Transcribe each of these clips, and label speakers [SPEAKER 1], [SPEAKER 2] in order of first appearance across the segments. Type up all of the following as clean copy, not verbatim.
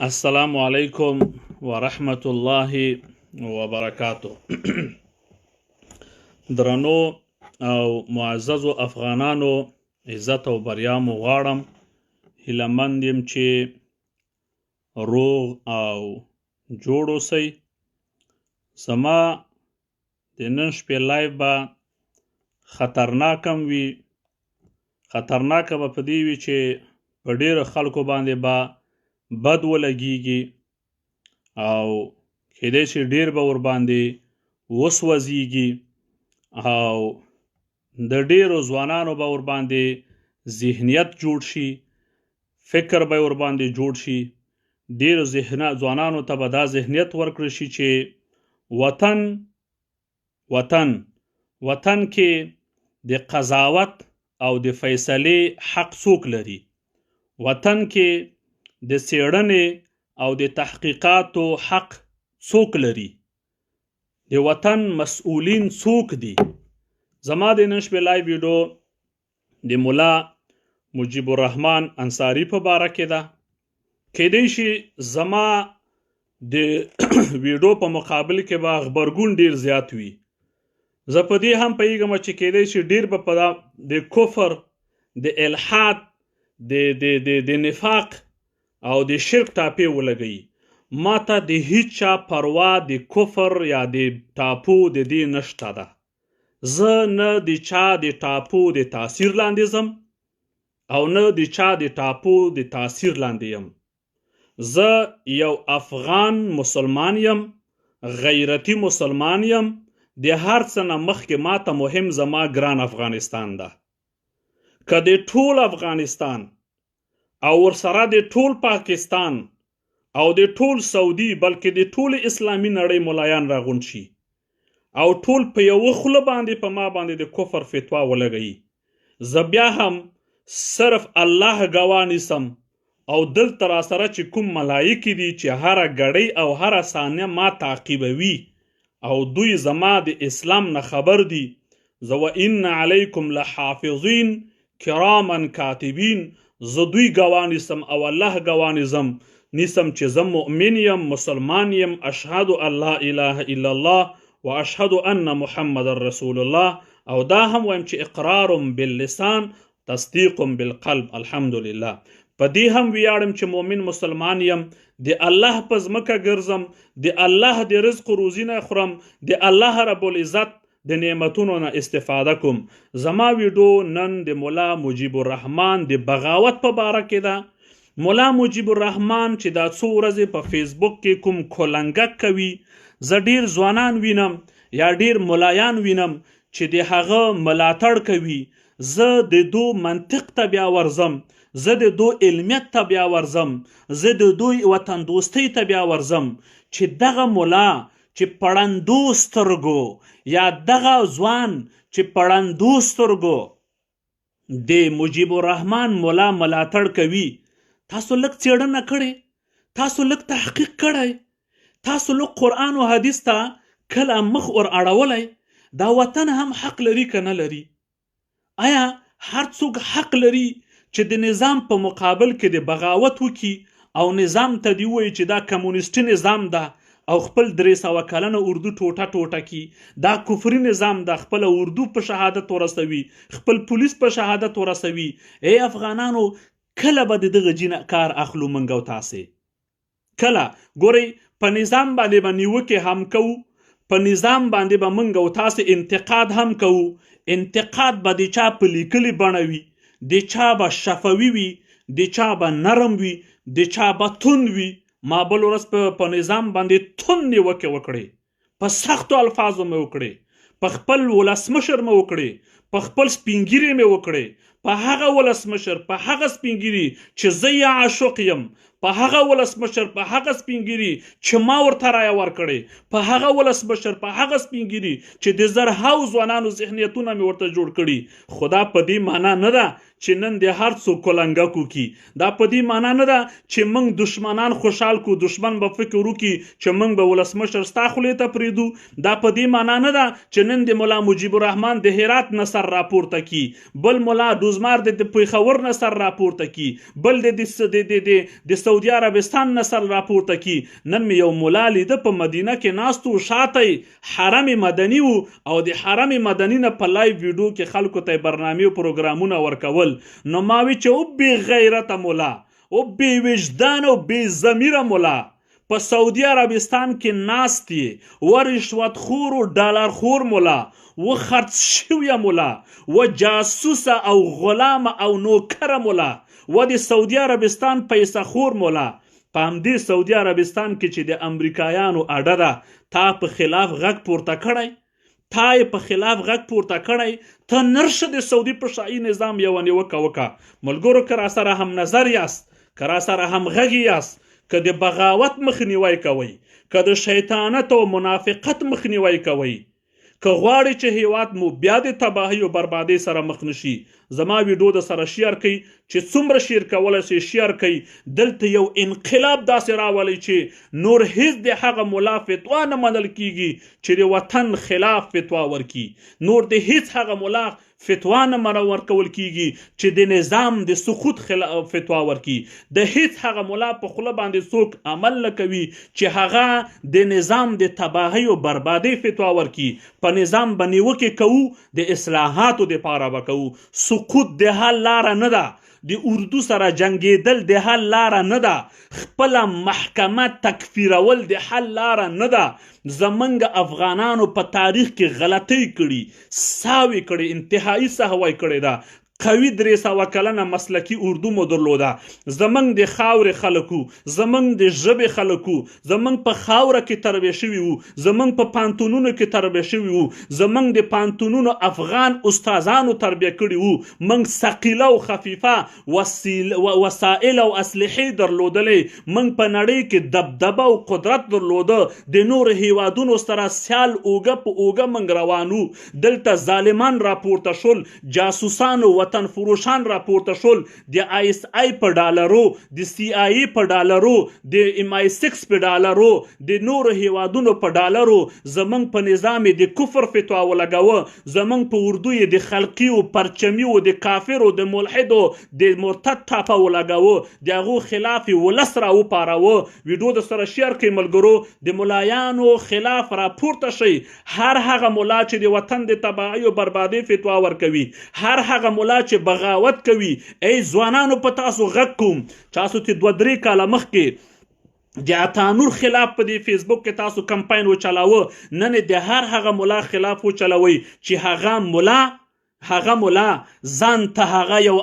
[SPEAKER 1] السلام علیکم ورحمت الله وبرکاته. درنو او معززو افغانانو عزت او بریا مو غواړم. هیلهمند یم چې روغ او جوړ اوسئ. زما د نن شپې لایف به خطرناک هم وي. خطرناکه به په دې وي چې په ډېرو خلکو باندې به بد ولګیږي او کیدای شي ډیر به ورباندې وسوځیږي او د ډیرو ځوانانو به ورباندې ذهنیت جوړ شي، فکر به ورباندې جوړ شي. ډیرو ځوانانو ته به دا ذهنیت ورکړل شي چې وطن کې د قضاوت او د فیصلې حق څوک لري. وطن کې د څېړنې او د تحقیقاتو حق څوک لري. د وطن مسؤلین څوک دي. زما د نن شپې لایو ویډیو د ملا مجيب الرحمن انصاري په باره کې ده. کیدای شي زما د ویډیو په مقابل کې به غبرګون ډیر زیات وي. زه په دې هم پوهیږم چې کیدای شي ډیر به په د کفر، د الحاد، د نفاق او د شرک ټاپې ولګوي. ما ته د هیڅ چا پروا د کفر یا د ټاپو د دې نشته ده. زه نه د چا د ټاپو د تاثیر لاندې ځم او نه د چا د ټاپو د تاثیر لاندې یم. زه یو افغان مسلمان یم، غیرتی مسلمان یم. د هر څه نه مخکې ما ته مهم زما ګران افغانستان ده. که د ټول افغانستان او ورسره د ټول پاکستان او د ټول سعودي بلکې د ټول اسلامي نړۍ ملایان راغونډ شي او ټول په یوه خوله باندې په ما باندې د کفر فتوا ولګوي، زه بیا هم صرف الله ګواه نیسم او دلته راسره چې کوم ملایکې دي چې هره ګړۍ او هره ثانیه ما تعقیبوي او دوی زما د اسلام نه خبر دي. زه وان علیکم لحافظین کراما کاتبین. زه دوی ګواه نیسم او الله ګواه نیسم چې زه مؤمن یم، مسلمان یم. اشهد ان لا اله الا الله و اشهد ان محمد رسول الله. او دا هم وایم چې اقرار باللسان تصدیق بالقلب. الحمدلله. په دې هم ویاړم چې مؤمن مسلمان یم. د الله په ځمکه ګرځم، د الله د رزق و روزي نه خورم، د الله رب العزت د نعمتونو نه استفاده کوم. زما ویډیو نن د ملا مجيب الرحمن د بغاوت په باره کې ده. ملا مجيب الرحمن چې دا څو ورځې په فیسبوک کې کوم کولنګک کوي، زه ډیر ځوانان وینم یا ډیر ملایان وینم چې د هغه ملاتړ کوي. زه د دو منطق ته بیا ورځم، زه د دو علمیت ته بیا ورځم، زه د دوی وطن دوستۍ ته بیا ورځم چې دغه ملا چې پړندو سترګو یا دغه ځوان چې پړندو سترګو د مجيب الرحمن ملا ملاتړ کوي، تاسو لږ څېړنه کړې، تاسو لږ تحقیق کړی، تاسو لږ قرآن و حدیث ته کله مخ ور اړولی. دا وطن هم حق لري که نه لري؟ آیا هر څوک حق لري چې د نظام په مقابل کې د بغاوت وکړي او نظام ته دی ووایي چې دا کمونیستي نظام ده او خپل 300 کلنه اردو ټوټه کی؟ دا کفري نظام ده. خپل اردو په شهادت ورسوي، خپل پولیس په شهادت ورسوي. ای افغانانو، کله به د دغه جین کار اخلو منګ او تاسې؟ کله؟ ګورئ، په نظام باندې به نیوکې هم کوو، په نظام باندې به منګ او تاسې انتقاد هم کوو. انتقاد به د چا په لیکلي بڼه وي، د چا به شفوي وي، د چا به نرم وي، د چا به توند وي. ما بل ورځ په نظام باندې توند نیوکې وکړې، په سختو الفاظو مې وکړې، په خپل ولسمشر مې وکړې، په خپل سپینګیري مې وکړې، په هغه ولسمشر، په هغه سپینګیري چې زه یې عاشق یم، په هغه ولسمشر، په هغه سپینګیري چې ما ورته رایه ورکړې، په هغه ولسمشر، په هغه سپینګیري چې د زرهاو ځوانانو ذهنیتونه مې ورته جوړ کړي. خو دا په دې معنا نه ده چې نن د هر څوک کولنګک وکړي. دا په دې معنا نه ده چې موږ دشمنان خوشحال کو، دشمن به فکر وکړي چې موږ به ولسمشر ستا خولې ته پرېږدو. دا په دې معنا نه ده چې نن د ملا مجيب الرحمن د هرات نه سر راپورته کړي، بل ملا زمار د پیښور نه سر راپورته کی، بل د سعودي عربستان نه سر راپورته کی. نن مې یو مولا لیده په مدینه کې ناست و، شاته حرم مدني و او د حرم مدني نه په لایو ویډیو کې خلکو ته برنامې او پروګرامونه ورکول. نو ما وی چې او بې غیرته مولا او بې وجدان او بې ضمیره مولا په سعودي عربستان کې ناست یې، و رشوت خور و ډالر خور مولا، و خرڅ شویه مولا، و جاسوسه او غلامه او نوکره مولا، و د سعودي عربستان پیسه خور مولا. په همدې سعودي عربستان کې چې د امریکایانو اډه ده، تا په خلاف غږ پورته کړی، تا یې په خلاف غږ پورته کړی، ته نرشه د سعودي په شاهي نظام یوه نیوکه وکړه. ملګرو که راسره هم نظر یاست، که راسره هم غږ یاست، که د بغاوت مخنیوی کوئ، که د شیطانت او منافقت مخنیوی کوئ، که غواړئ چې هیواد مو بیا د تباهۍ او بربادۍ سره مخ نشي، زما ویډیو د سره شیر کړئ، چې څومره شیر کولی شئ شیر کړئ. دلته یو انقلاب داسې راولئ چې نور هیڅ د هغه ملا فتوا نه منل کیږي چې د وطن خلاف فتوا ورکي، نور د هیڅ هغه ملا فتوا نه منور کول کیږي چې د نظام د سقوط خلاف فتوا ورکي. د هیڅ هغه ملا په خوله باندې څوک عمل نه کوي چې هغه د نظام د تباهۍ او بربادۍ فتوا ورکي. په نظام به نیوکې کوو، د اصلاحاتو دپاره به کوو. سقوط د حل لاره نه ده، د اردو سره جنګېدل د حل لاره نه ده، خپله محکمه تکفیرول د حل لاره نه ده. زمونږ افغانانو په تاریخ کې غلطۍ کړي، ساوې کړي، انتهایی سهوی کړې ده. قوي 300 کلنه مسلکي اردو مو درلوده. زمونږ د خاورې خلکو، زمونږ د ژبې خلکو، زمونږ په خاوره کې تربیه شوي وو، زمونږ په پانتونونو کې تربیه شوي وو، زمونږ د پانتونونو افغان استادانو تربیه کړي وو. موږ ثقیله او خفیفه وسایل او اسلحې درلودلې، موږ په نړۍ کې دبدبه او قدرت درلوده. د نورو هیوادونو سره سیال اوږه په اوږه موږ روان وو. دلته ظالمان راپورته شول، جاسوسانو وطن فروشان راپورته شول، د ISI په ډالرو، د CIA په ډالرو، د MI6 په ډالرو، د نورو هیوادونو په ډالرو زمونږ په نظام د کفر فتوا ولګوه. زمونږ په اردو یې د خلقي او پرچمي او د کافر او د ملحد او د مرتد ټاپه ولګوه، د هغو خلاف یې ولس را وپاروه. ویډیو د سره شیر کړئ ملګرو، د ملایانو خلاف راپورته شئ. هر هغه ملا چې د وطن د تباهۍ او بربادۍ فتوا ورکوي، هر هغه ملا چې بغاوت کوي، ای ځوانانو په تاسو غږ کوم. تاسو ته 2-3 کاله مخکې د عطانور خلاف په دې فیسبوک کې تاسو کمپاین وچلاوه، نن د هر هغه ملا خلاف وچلوئ چې هغه ملا ځان ته هغه یو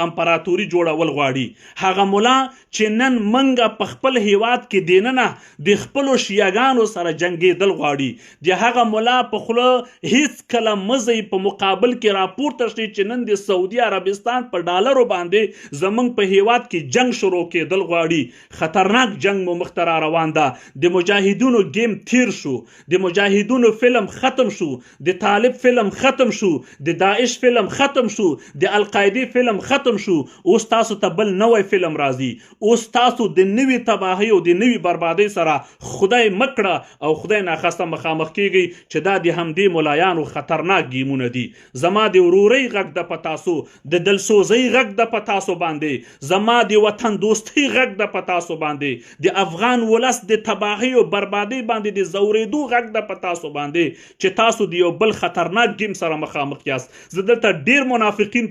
[SPEAKER 1] امپراتوري جوړول غواړي. هغه ملا چې نن منګه په خپل هیواد کې دیننه د خپلو شیعګانو سره جنګېدل غواړي. د هغه ملا په خوله هیڅ کله مزی په مقابل کې راپورته شي چې نن د سعودي عربستان په ډالرو باندې زمونږ په هیواد کې جنگ شروع کېدل غواړي. خطرناک جنگ مو مخته را روان ده. د مجاهدونو گیم تیر شو، د مجاهدونو فلم ختم شو، د طالب فلم ختم شو، د داعش فلم ختم شو، د القاعدې فلم ختم شو. اوس تاسو ته بل نوی فلم راځي. اوس تاسو د نوي تباهۍ او د نوي بربادۍ سره خدای مکړه او خدای ناخواسته مخامخ کیږي چې دا د همدې ملایانو خطرناک گیمونه دي. زما د ورورۍ غږ د پتاسو، د دلسوزۍ غږ د پتاسو باندې، زما د وطن دوستۍ غږ د پتاسو باندې، د افغان ولس د تباهۍ او بربادۍ باندې د زورېدو غږ د پتاسو باندې چې تاسو د یو بل خطرناک گیم سره مخامخ یاست. زه دلته ډیر منافقین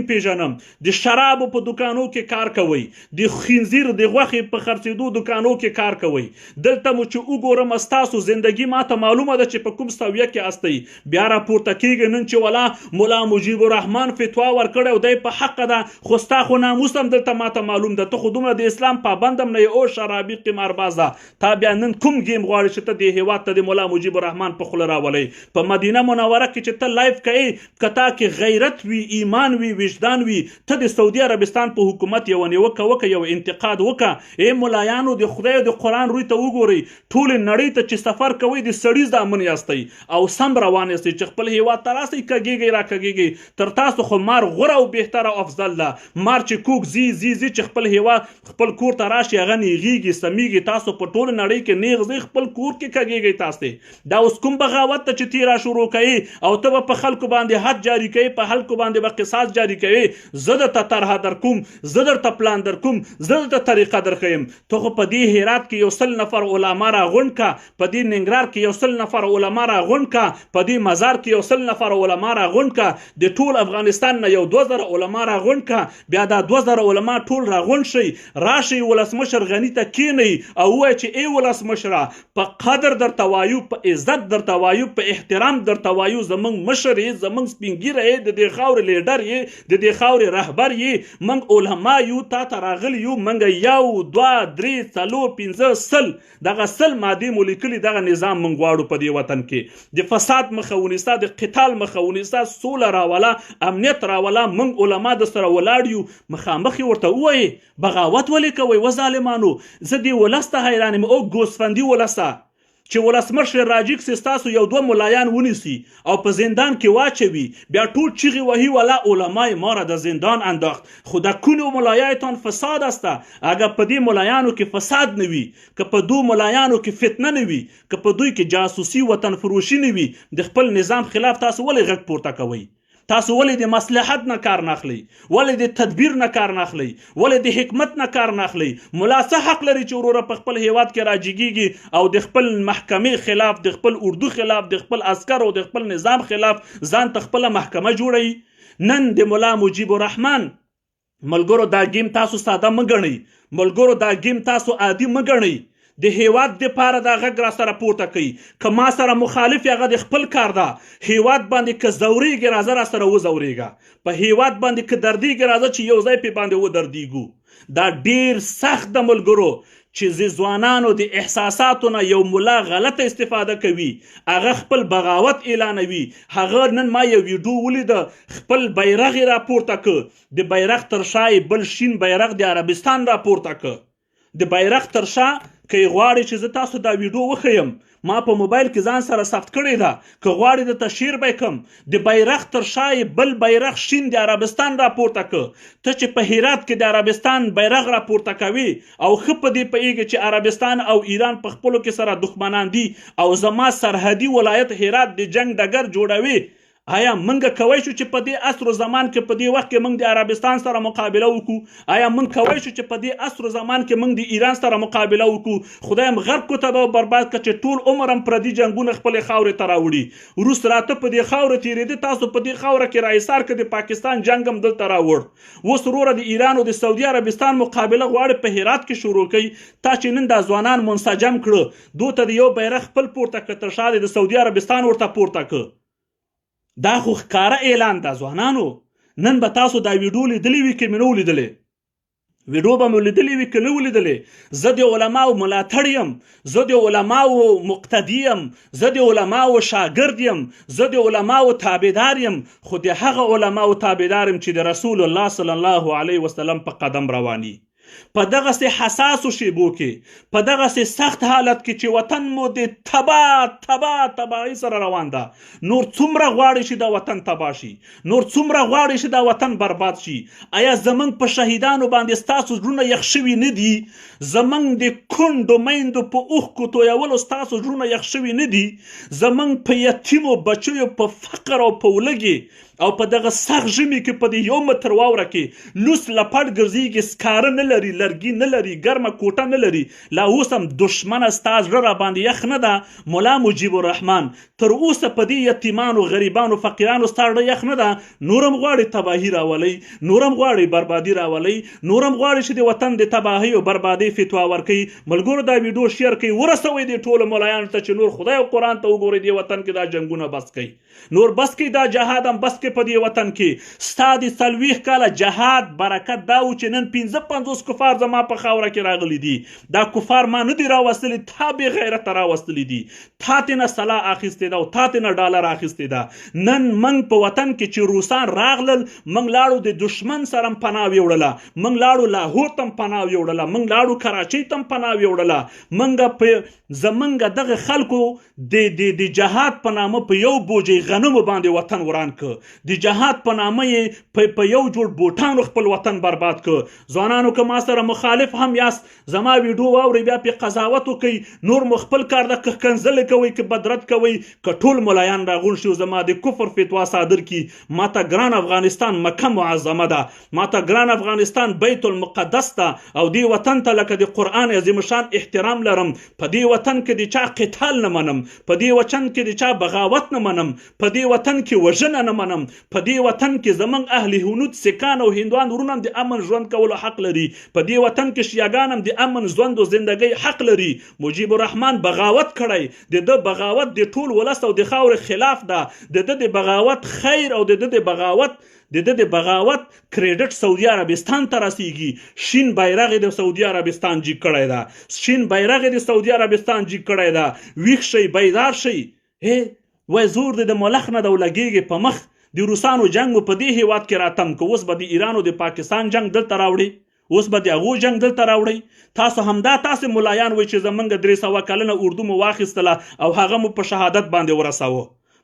[SPEAKER 1] پیژنم، د شرابو په دکانو کې کار کوي، د خنزیر د غوښې په خرڅېدو دکانو کې کار کوي. دلته مو چې وګورم ستاسو زندگی ماته معلومه ده چې په کوم سویه کې استئ. بیا راپورته کېږي نن چې ولا ملا مجيب الرحمن فتوا ورکړی او دی په حق ده، خو ستا خو ناموس هم دلته ماته معلوم ده. ته خو دومره د اسلام پابند هم نه یې او شرابي قماربازه. تا بیا نن کوم گیم غواړې چې ته د هېواد ته د ملا مجيب الرحمن په خوله راولئ؟ په مدینه منوره کې چې ته لایف کوي، که تا کې غیرت وي، ایمان وي، وجدان وي، ته د سعودي عربستان په حکومت یو نیوکه وکړه، یو انتقاد وکړه. ای ملایانو د خدای او د قرآن روی ته وګورئ. ټولې نړۍ ته چې سفر کوئ د سړي زامن یاستئ او سم روان یاستئ چې خپل هیواد ته راسئ. کږېږئ را کږېږئ، تر تاسو خو مار غوره او بهتره او افضل ده. مار چې کوږ ځي چې خپل هیواد خپل کور ته راشي، هغه نیغېږي سمیږي. تاسو په ټوله نړۍ کې نیغ ځئ، خپل کور کې کږېږئ. تاسو دا اوس کوم بغاوت ته چې تېره شروع کوي او ته به په خلکو باندې حد جاری کوي، په خلکو باندې به قصاص جاری کوي. زه درته طرحه در کوم، زه درته پلان در کوم، زه درته طریقه در ښیم. ته خو په دې هرات کې 100 نفر علما راغونډ کا، په دې ننګرهار کې 100 نفر علما راغونډ کا، په دې مزار کې 100 نفر علما راغونډ کا، د ټول افغانستان نه 2000 علما راغونډ کا. بیا دا 2000 علما ټول راغونډ شي، راشي ولسمشر غني ته کینی او وایي چې ای ولسمشره په قدر درته وایو، په عزت درته وایو، په احترام درته وایو، زمونږ مشر یې، زمونږ سپینګیره یې، د دې خاورې لیډر یې، د دې خاورې رهبر یې، موږ علما یو، تا ته راغلي یو، موږ 1 2 3 4 5 10 دغه 10 مادې مو لیکلي، دغه نظام موږ غواړو په دې وطن کې د فساد مخه ونیسه، د قتال مخه ونیسه، سوله راوله، امنیت راوله. موږ علما د سره ولاړ یو. مخامخ یې ورته ووایي بغاوت ولې کوئ و ظالمانو؟ زه دې ولس ته حیران یم، او ګوسفندي ولسه چې ولسمشر راجیک سي ستاسو 1-2 ملایان ونیسي او په زندان کې واچوي، بیا ټول چیغې وهي ولا علمای ما را د زندان انداخت. خو د کونو ملایایتان فساد است. اگر په دې ملایانو کې فساد نه وي، که په دو ملایانو کې فتنه نه وي، که په دوی کې جاسوسي وطن فروشي نه وي، د خپل نظام خلاف تاسو ولې غږ پورته کوئ؟ تاسو ولې د مصلحت نه کار نه اخلئ؟ ولې د تدبیر نه کار نه اخلئ؟ ولې د حکمت نه کار نه اخلئ؟ ملا څه حق لري چې وروره په خپل هیواد کې راجګیږي او د خپل محکمې خلاف، د خپل اردو خلاف، د خپل عسکر او د خپل نظام خلاف ځان ته خپله محکمه جوړوي؟ نن د ملا مجيب الرحمن ملګرو دا گیم تاسو ساده مه ګڼئ، ملګرو دا گیم تاسو عادي مه ګڼئ. د هیواد دپاره دا غږ را سره پورته کوي، که ما سره مخالف هغه د خپل کار ده. هیواد باندې که ځورېږي راځه را سره وځورېږه، په هیواد باندې که دردېږي راځه چې یو ځای پې باندې ودردېږو. دا ډېر سخت د ملګرو چې ځوانانو د احساساتو نه یو ملا غلطه استفاده کوي، هغه خپل بغاوت اعلانوي. هغه نن ما یو ویډیو ولیده، خپل بیرغ یې راپورته که، د بیرغ تر شا یې بل شین بیرغ د عربستان راپورته که. د بیرغ تر شا که غواړي چې زه تاسو دا ویډیو وښیم، ما په موبایل کې ځان سره ثبت کړی ده، که غواړي درته شیر به کم. د بیرغ تر شا یې بل بیرغ شین د عربستان راپورته که. ته چې په هرات کې د عربستان بیرغ راپورته کوي او ښه په دې پوهېږي چې عربستان او ایران په خپلو کې سره دښمنان دي او زما سرحدي ولایت هرات د جنگ ډګر جوړوي، آیا منګه کوی شو چې په دې عصر و زمان کې په دې وخت کې موږ د عربستان سره مقابله وکړو؟ آیا موږ کوی شو چې په دې عصر و زمان کې موږ د ایران سره مقابله وکړو؟ خدای هم غرب کو تباه او برباد کړه چې ټول عمر هم پردي جنګونه خپلې خاورې ته راوړي. وروسته راته په دې خاوره تېرېده، تاسو په دې خاوره کې راایثار کړه، د پاکستان جنګ هم دلته راوړ. اوس وروره د ایران او د سعودي عربستان مقابله غواړي په هرات کې شروع کوي. تا چې نن دا ځوانان منسجم کړه، دو ته د یو بیرغ خپل پورته کړه، تر شا د سعودي عربستان ورته پورته کړه. دا خو ښکاره اعلان ده ځوانانو. نن به تاسو دا ویډیو لیدلی وي که مې نه ولیدلې؟ ویډیو به مو لیدلی وي که نه ولیدلې؟ زه د علماو ملاتړ یم، زه د علماو مقتدي یم، زه د علماو شاګرد یم، زه د علماو تابعدار یم، خو د هغه علماو تابعدار یم چې د رسول الله صلی الله علیه وسلم په قدم رواني. په دغسې حساسو شیبو کې، په دغسې سخت حالت کې چې وطن مو د تباهۍ سره روان ده، نور څومره غواړي چې دا وطن تباه شي؟ نور څومره غواړي چې دا وطن برباد شي؟ آیا زمونږ په شهیدانو باندې ستاسو زړونه یخ شوي نه دي؟ زمونږ د کونډو میندو په اوښکو تویولو ستاسو زړونه یخ شوي نه دي؟ زمونږ په یتیمو بچیو په فقر او په ولږې او په دغه سخت ژمي کې په دې 1 متر واوره کې لوس لپړ ګرځېږي، سکاره نه لري، لرګي نه لري، ګرمه کوټه نه لري. لا اوس هم دښمنه ستا زړه راباندې یخ نه ده ملا مجيب الرحمن؟ تر اوسه په دې یتیمانو، غریبانو، فقیرانو ستا زړه یخ نه ده؟ نورم غواړي تباهي راولئ، نورم غواړي بربادي راولئ، نورم غواړي چې د وطن د تباهۍ او بربادۍ فتوا ورکوي. ملګرو دا ویډیو شیر کوي، ورسوئ دې ټولو ملایانو ته چې نور خدای او قرآن ته وګورئ، دې وطن کې دا جنګونه بس کوي، نور بس کوي، دا جهاد هم بس کوي په دې وطن کې. ستا د 40 کاله جهاد برکت دا و چې نن 55 کفار زما په خاوره کې راغلي دي. دا کفار ما نه دي راوستلي، تا بې غیرته راوستلي دي، تا تېنه سلاح اخیستې ده او تا تېنه ډالر اخیستې ده. نن موږ په وطن کې چې روسان راغلل، موږ لاړو د دشمن سره هم پناه ویوړله، موږ لاړو لاهور ته هم پناه ویوړله، موږ لاړو کراچۍ ته هم پناه ویوړله. موږ په زمونږ دغه خلکو د جهاد په نامه په یو بوجۍ غنمو باندې وطن وران که. د جهاد په نامه یې په یو جوړ بوټانو خپل وطن برباد کړ. ځوانانو که ما سره مخالف هم یاست زما ویډیو واورئ بیا پې قضاوت وکئ نور مو خپل کار د کنځلې کوئ که بدرد کوئ که ټول ملایان راغونډ شي او زما د کفر فتوا صادر کړي. ما ته ګران افغانستان مکه معظمه ده ما ته ګران افغانستان بیت المقدس ده او دې وطن ته لکه د قرآن عظیم شان احترام لرم. په دې وطن کې د چا قتال نه منم په دې وطن کې د چا بغاوت نه منم په دې وطن کې وژنه نه منم په دې وطن کې زمونږ اهل هنود سکان او هندوان ورونه هم د امن ژوند کولو حق لري. په دې وطن کې شیعاګان هم د امن ژوند او زندګۍ حق لري. مجيب الرحمن بغاوت کړی د ده بغاوت د ټول ولس او د خاورې خلاف ده. د ده د بغاوت خیر او د ده د بغاوت کریډټ سعودي عربستان ته رسیږي. شین بیرغ د سعودي عربستان جیګ کړی ده شین بیرغ د سعودي عربستان جیګ کړی ده. ویښ شئ بیدار شئ وای زور د ملخ نه ده ولګېږي په مخ. د روسانو جنګ مو په دې هیواد کې راتم که اوس به د ایران او د پاکستان جنګ دلته راوړي اوس به د هغو جنګ دلته راوړئ. تاسو همدا تاسې ملایان وایي چې زمونږ 300 کلنه اردو مو واخیستله او هغه مو په شهادت باندې ورسوه.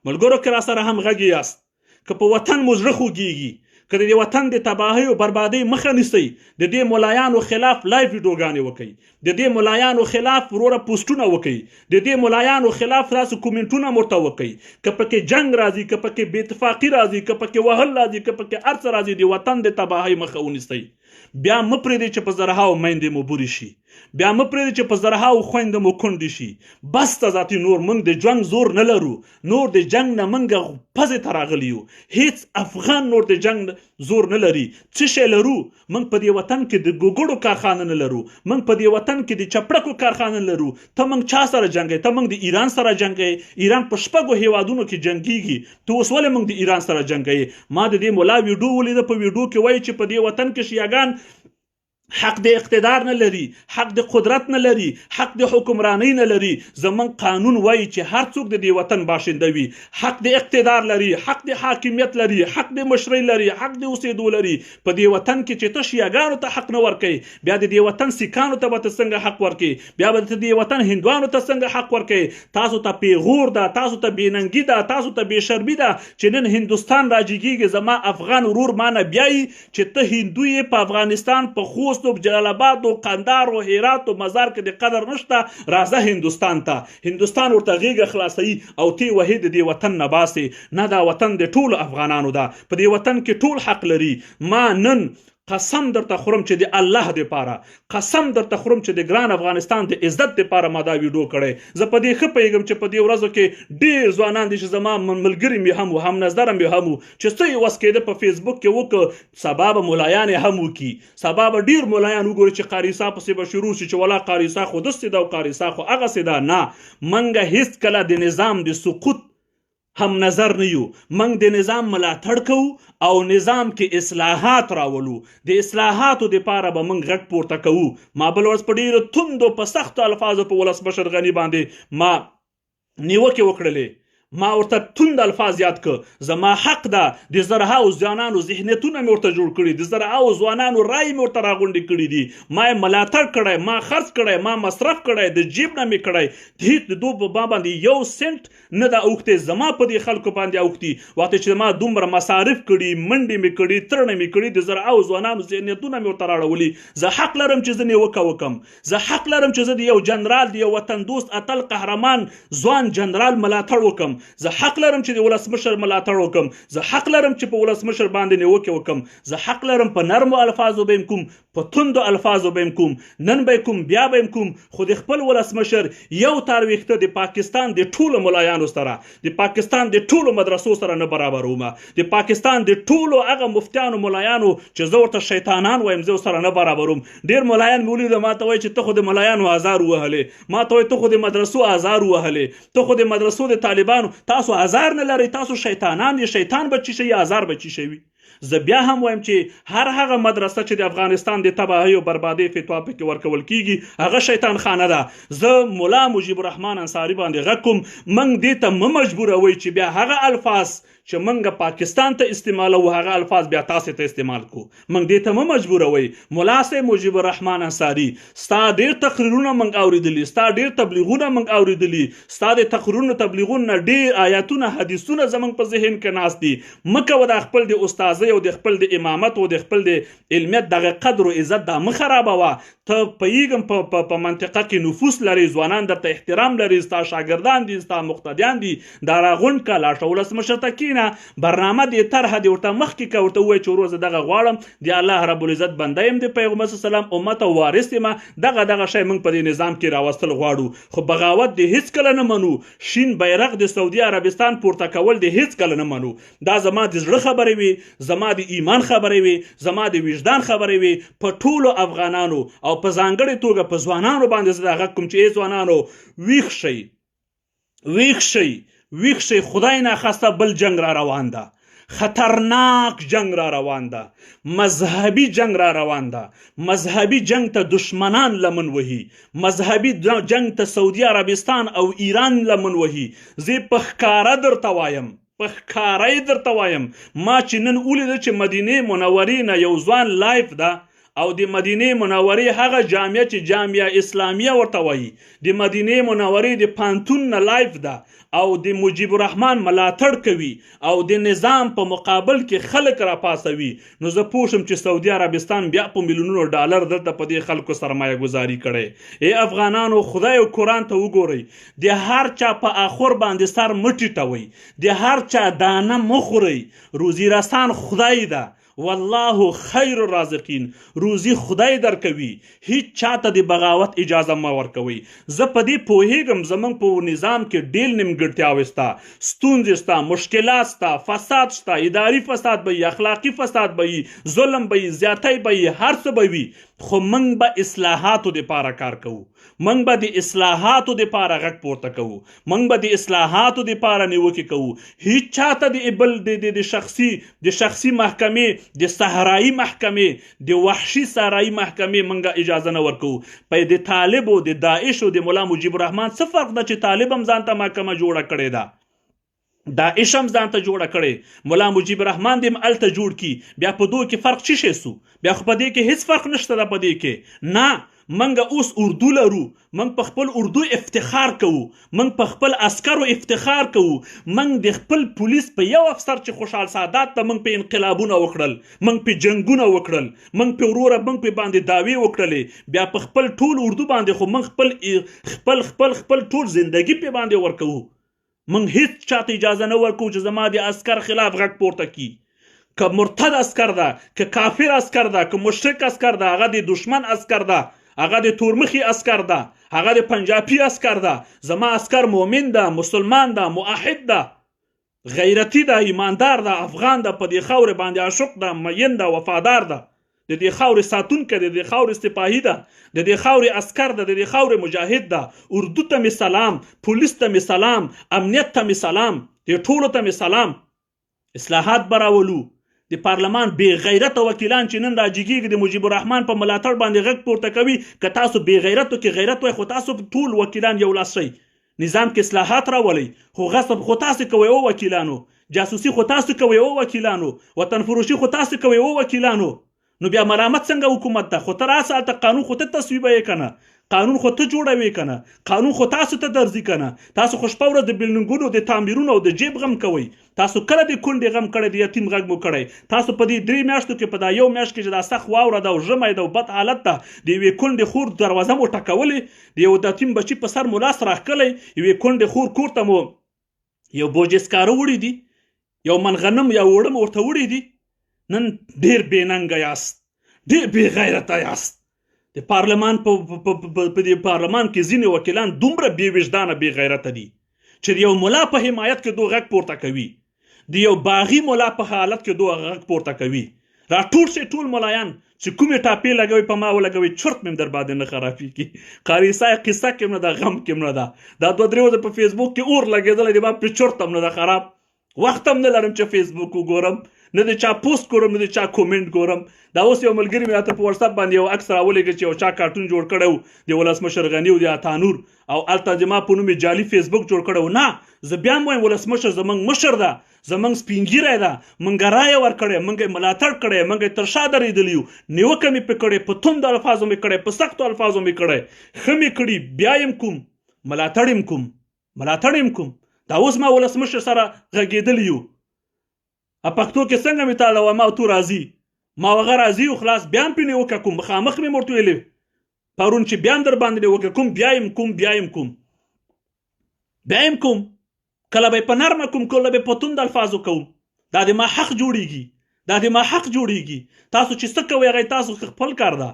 [SPEAKER 1] ملګرو که راسره هم غږ یاست که په وطن مو زړه خوږیږي که د وطن د تباهۍ او بربادۍ مخه نیسئ د دې ملایانو خلاف لایف ویډیوګانې وکئ د دې ملایانو خلاف وروره پوسټونه وکئ د دې ملایانو خلاف تاسو کومنټونه ورته وکئ. که پکې جنګ راځي که پکې بې اتفاقي راځي که پکې وهل راځي که پکې هر څه راځي د وطن د تباهۍ مخه ونیسئ. بیا مه پرېږدئ چې په زرهاو میندې مو بورې شي بیا مه پرېږدئ چې په زرهاو خویندې مو کونډې شي. بس ته ذاتي نور موږ د جنګ زور نه لرو نور د جنګ نه موږ پزې ته راغلي یو. هیڅ افغان نور د جنګ زور نه لري. څه شی لرو موږ په دې وطن کې د ګوګړو کارخانه نه لرو موږ په دې وطن کې د چپړکو کارخانه نه لرو. ته موږ چا سره جنګئ ته موږ د ایران سره جنګئ ایران په 6 هیوادونو کې جنګیږي ته اوس ولې موږ د ایران سره جنګئ. ما د دې ملا ویډیو ولیده په ویډیو کې وایي چې په دې وطن کې شیعاګان حق د اقتدار نه لري حق د قدرت نه لري حق د حکمرانی نه لري. زمون قانون وایي چې هر څوک د دې وطن باشنده وي حق د اقتدار لري حق د حاکمیت لري حق د مشرۍ لري حق د اوسېدو لري. په دې وطن کې چې ته شیعاګانو ته حق نه ورکوي بیا د دې وطن سیکانو ته به ته څنګه حق ورکوي بیا به ته د دې وطن هندوانو ته څنګه حق ورکوي. تاسو ته پیغور ده تاسو ته بېننګي ده تاسو ته بېشرمي ده چې نن هندوستان راجګېږي زما افغان ورور ما نه بیایي چې ته هندو یې په افغانستان په خوست او جلال آباد او قندار او هرات او مزار کې د قدر نشته راځه هندوستان ته هندوستان ورته غېږه خلاصوي او تی وحید د وطن نه باسي. نه دا وطن د ټولو افغانانو ده په دې وطن کې ټول حق لري. ما نن قسم درته خورم چې د الله دپاره قسم درته خورم چې د ګران افغانستان د عزت دپاره ما دا ویډیو کړی. زه په دې ښه پوهېږم چې په دې ورځو کې ډېر ځوانان دي چې زما ملګري مې هم وو هم نظره مې هم وو چې څه یې وس کېده په فیسبوک کې وکړه سبا به ملایانې هم وکړي سبا به ډېر ملایان وګوري چې قاري صاحب پسې به شروع شي چې ولا قاري صاحب خو داسې ده او قاري صاحب خو هغسې ده. نه موږ هېڅکله د نظام د سقوط هم نظر نه یو موږ د نظام ملاتړ کوو او نظام کې اصلاحات راولو د اصلاحاتو دپاره به موږ غږ پورته کوو. ما بل ورځ په ډېرو توندو په سختو الفاظو په ولسمشر غني باندې ما نیوکې وکړلې ما ورته توند الفاظ یاد که زما حق ده د زرهاو ځوانانو ذهنیتونه مې ورته جوړ کړي د زرهاو ځوانانو رای مې ورته راغونډې کړي دي ما یې ملاتړ کړی ما خرڅ کړی ما مصرف کړی د جیب نه مې کړی هېڅ د دوی په باندې یو سنټ نه ده اوښتې زما په دې خلکو باندې اوښتي وخت چې ما دومره مصارف کړي منډې مې کړي ترړې مې کړي د زرهاو ځوانانو ذهنیتونه مې ورته راړولي. زه حق لرم چې زه نیوکه وکړم زه حق لرم چې زه د یو جنرال د یو وطن دوست اتل قهرمان ځوان جنرال ملاتړ وکړم زه حق لرم چې د ولسمشر ملاتړ وکړم زه حق لرم چې په ولسمشر باندې نیوکې وکړم زه حق لرم په نرمو الفاظو به یم کوم په توندو الفاظو به یم کوم نن به کوم بیا به یم کوم خو د خپل ولسمشر یو تارویخته د پاکستان د ټولو ملایانو سره د پاکستان د ټولو مدرسو سره نه برابروم د پاکستان د ټولو هغه مفتیانو ملایانو چې زه ورته شیطانان وایم زه سره نه برابروم. ډېر ملایان مې ولیده ما ته وایي چې ته خو د ملایانو ازار ووهلې ما ته وایي ته خو د مدرسو ازار ووهلې ته خو د مدرسو د طالبانو تاسو ازار نه لرئ تاسو شیطانان یې شیطان به چی شي ازار به چی شي. زه بیا هم وایم چې هر هغه مدرسه چې د افغانستان د تباهۍ او بربادۍ فتوا پکې ورکول کیږي هغه شیطان خانه ده. زه ملا مجيب الرحمن انصاري باندې غږ کوم موږ دې ته مه مجبوروئ چې بیا هغه الفاظ چې موږ پاکستان ته استعمالو هغه الفاظ بیا تاسې ته استعمال کو. موږ دې ته مه مجبوروئ. ملا صاحب مجيب الرحمن انصاري ستا ډېر تقریرونه موږ اورېدلي، ستا ډېر تبلیغونه موږ اورېدلي، ستا د تقریرونو تبلیغونه ډېر آیاتونه حدیثونه زموږ په ذهن کې ناست دي. مه کوه د خپل د استاذۍ او د خپل د امامت او د خپل د علمیت دغه قدر و عزت دا مه خرابوه. ته پوهېږم په منطقه کې نفوس لري، ځوانان درته احترام لري، ستا شاګردان دي، ستا مقتدیان دي. دا راغونډ کړه، لاړ شه ولسمشر ته کښېنه، برنامه دې طرحه دې ورته مخکې کړه، ورته ووایه چې ورور زه دغه غواړم، د الله رب العزت بنده یم، د پیغمبر صلی الله علیه وسلم امت او وارث یم، دغه شی موږ په دې نظام کې راوستل غواړو. خو بغاوت دې هېڅکله نه منو، شین بیرغ د سعودي عربستان پورته کول دې هېڅکله نه منو. دا زما د زړه خبرې وي، زما د ایمان خبرې وي، زما د وجدان خبرې وي. په ټولو افغانانو او په ځانګړې توګه په ځوانانو باندې زه دا غږ کوم چې ای ځوانانو ویښ شئ، ویښ شئ، ویښ شئ. خدای ناخواسته بل جنگ را روان ده، خطرناک جنگ را روان ده، مذهبي جنگ را روان ده. مذهبي جنگ ته دشمنان لمن وهي، مذهبي جنگ ته سعودي عربستان او ایران لمن وهي. زه په ښکاره درته وایم، په ښکاره درته وایم، ما چې نن ولیده چې مدینې منورې نه یو ځوان لایف ده او د مدینې منورې هغه جامعه چې جامعه اسلامیه ورته وایي، د مدینې منورې د پانتون نه لایف ده او د مجيب الرحمن ملاتړ کوي او د نظام په مقابل کې خلک راپاسوي. نو زه پوه شم چې سعودي عربستان بیا په میلیونونو ډالر دلته په دې خلکو سرمایه ګذاري کړې. ای افغانانو خدای او قرآن ته وګورئ، د هر چا په اخور باندې سر مه ټیټوئ، د هر چا دانه مه خورئ. روزي رسان خدای ده، والله خیر الرازقین. روزي خدای درکوي، هیڅ چاته د بغاوت اجازه مه ورکوئ. زه په دې پوهېږم زموږ په نظام کې ډېر نیمګړتیاوې شته، ستونزې شته، مشکلات شته، فساد شته، اداري فساد به وي، اخلاقي فساد به وي، ظلم به وي، زیاتی به وي، هر څه به وي. خو موږ به اصلاحاتو دپاره کار کوو، موږ به د اصلاحاتو دپاره غږ پورته کوو، موږ به د اصلاحاتو دپاره نیوکې کوو. هیڅ چاته د بل د شخصي محکمې، د صحرایي محکمې، د وحشي صحرایي محکمې موږ اجازه نه ورکوو. په د طالب او د داعش او د ملا مجيب الرحمن څه فرق ده چې طالب هم ځان ته محکمه جوړه کړې ده، داعش هم ځان ته جوړه کړې، ملا مجيب الرحمن دې هم هلته جوړ کړي. بیا په دوی کې فرق څه شی سو؟ بیا خو په دې کې هیڅ فرق نشته ده. په دې کې نه، موږ اوس اردو لرو، موږ په خپل اردو افتخار کوو، موږ په خپل عسکرو افتخار کوو، موږ د خپل پولیس په یو افسر چې خوشحال سادات ته موږ په انقلابونه وکړل، موږ په جنګونه وکړل، موږ په وروره موږ په باندې دعوې وکړلې، بیا په خپل ټول اردو باندې خو موږ خپل خپل خپل ټول زندگی په باندې ورکوو. موږ هیڅ چاته اجازه نه ورکوو چې زما د عسکر خلاف غږ پورته کړي. که مرتد عسکر ده، که کافر عسکر ده، که مشرک عسکر ده، هغه د دشمن عسکر ده، هغه د تورمخي عسکر ده، هغه د پنجابي عسکر ده. زما عسکر مؤمن ده، مسلمان ده، موحد ده، غیرتی ده، ایماندار ده، افغان ده، په دې خاورې باندې عاشق ده، مین ده، وفادار ده، د دې خاورې ساتونکی ده، د دې خاورې سپاهي ده، د دې خاورې عسکر ده، د دې خاورې مجاهد ده. اردو ته مې سلام، پولیس ته مې سلام، امنیت ته مې سلام، دې ټولو ته مې سلام. اصلاحات به راولو. د پارلمان بې غیرته وکیلان چې نن راجګېږي د مجيب الرحمن په ملاتړ باندې غږ پورته کوي، که تاسو بې غیرتو کې غیرت وای خو تاسو ټول وکیلان یو لاس شئ. نظام کې اصلاحات راولئ، خو غصب خو تاسو کوئ او وکیلانو، جاسوسي خو تاسو کوئ او وکیلانو، وطن فروشي خو تاسو کوئ او وکیلانو. نو بیا ملامت څنګه حکومت ته؟ خو ته راسه هلته قانون خو ته تصویبوې که نه، قانون خو ته جوړوې که نه، قانون خو تاسو ته درځي که نه. تاسو خو شپه ورځ د بلډینګونو د تعمیرونو او د جیب غم کوئ. تاسو کله د کونډې غم کړی، د یتیم غږ مو کړی. تاسو په دې 3 میاشتو کې په دا یو میاشت کې چې دا سخت واوره ده او ژمی ده او بد حالت ده، د یوې کونډې خور دروازه مو ټکولې، د یو یتیم بچي په سر مو لاس راښکلی، یوې کونډې خور کور ته مو یو بوجې سکاره وړي دي، یو من غنم یا اوړه مو ورته وړي دي. نن ډېر بېننګه یاست، ډېر بې غیرته یاست. د پارلمان په دې پارلمان کې ځینې وکیلان دومره بې وجدانه بې غیرته دي چې د یو ملا په حمایت کې دوی غږ پورته کوي، د یو باغي ملا په حالت کې دوی غږ پورته کوي. راټول شئ ټول ملایان چې کومې ټاپې لګوي په ما ولګوي، چرت مې در باندې نه خرابېږي. قاري صاحب قصه کې هم نه ده، غم کې هم نه ده. دا 2-3 ورځې په فیسبوک کې اور لګېدلی دی، ما پرې چرت هم نه ده خراب. وخت هم نه لرم چې فیسبوک وګورم، نه د چا پوسټ ګورم، نه د چا کومنټ ګورم. دا اوس یو ملګري مې راته په واتساپ باندې یو عکس راولېږه چې یو چا کارټون جوړ کړی و د ولسمشر غني او د عطانور، او هلته زما په نوم یې جعلي فیسبوک جوړ کړی و. نه، زه بیا هم وایم ولسمشر زموږ مشر ده، زمونږ سپینګیری ده، موږ رایه ورکړې، موږ یې ملاتړ کړی، موږ یې تر شا درېدلي یو، نیوکه مې پرې کړې، په توندو الفاظو مې کړی، په سختو الفاظو مې کړی، ښه مې کړي، بیا یم کوم، ملاتړ یم کوم. دا اوس ما ولسمشر سره غږېدلی یو، پښتو کې څنګه مې تاله وایم او تو راځي، ما هغه راځي او خلاص بیا هم پرې نیوکه کوم، مخامخ مې ورته ویلې پرون چې بیا هم در باندې نیوکه کوم، بیا یم کوم، کله به یې په نرمه کوم، کله به یې په توند الفاظو کوم. دا د ما حق جوړیږي. تاسو چې څه کوئ هغه تاسو خپل کار ده.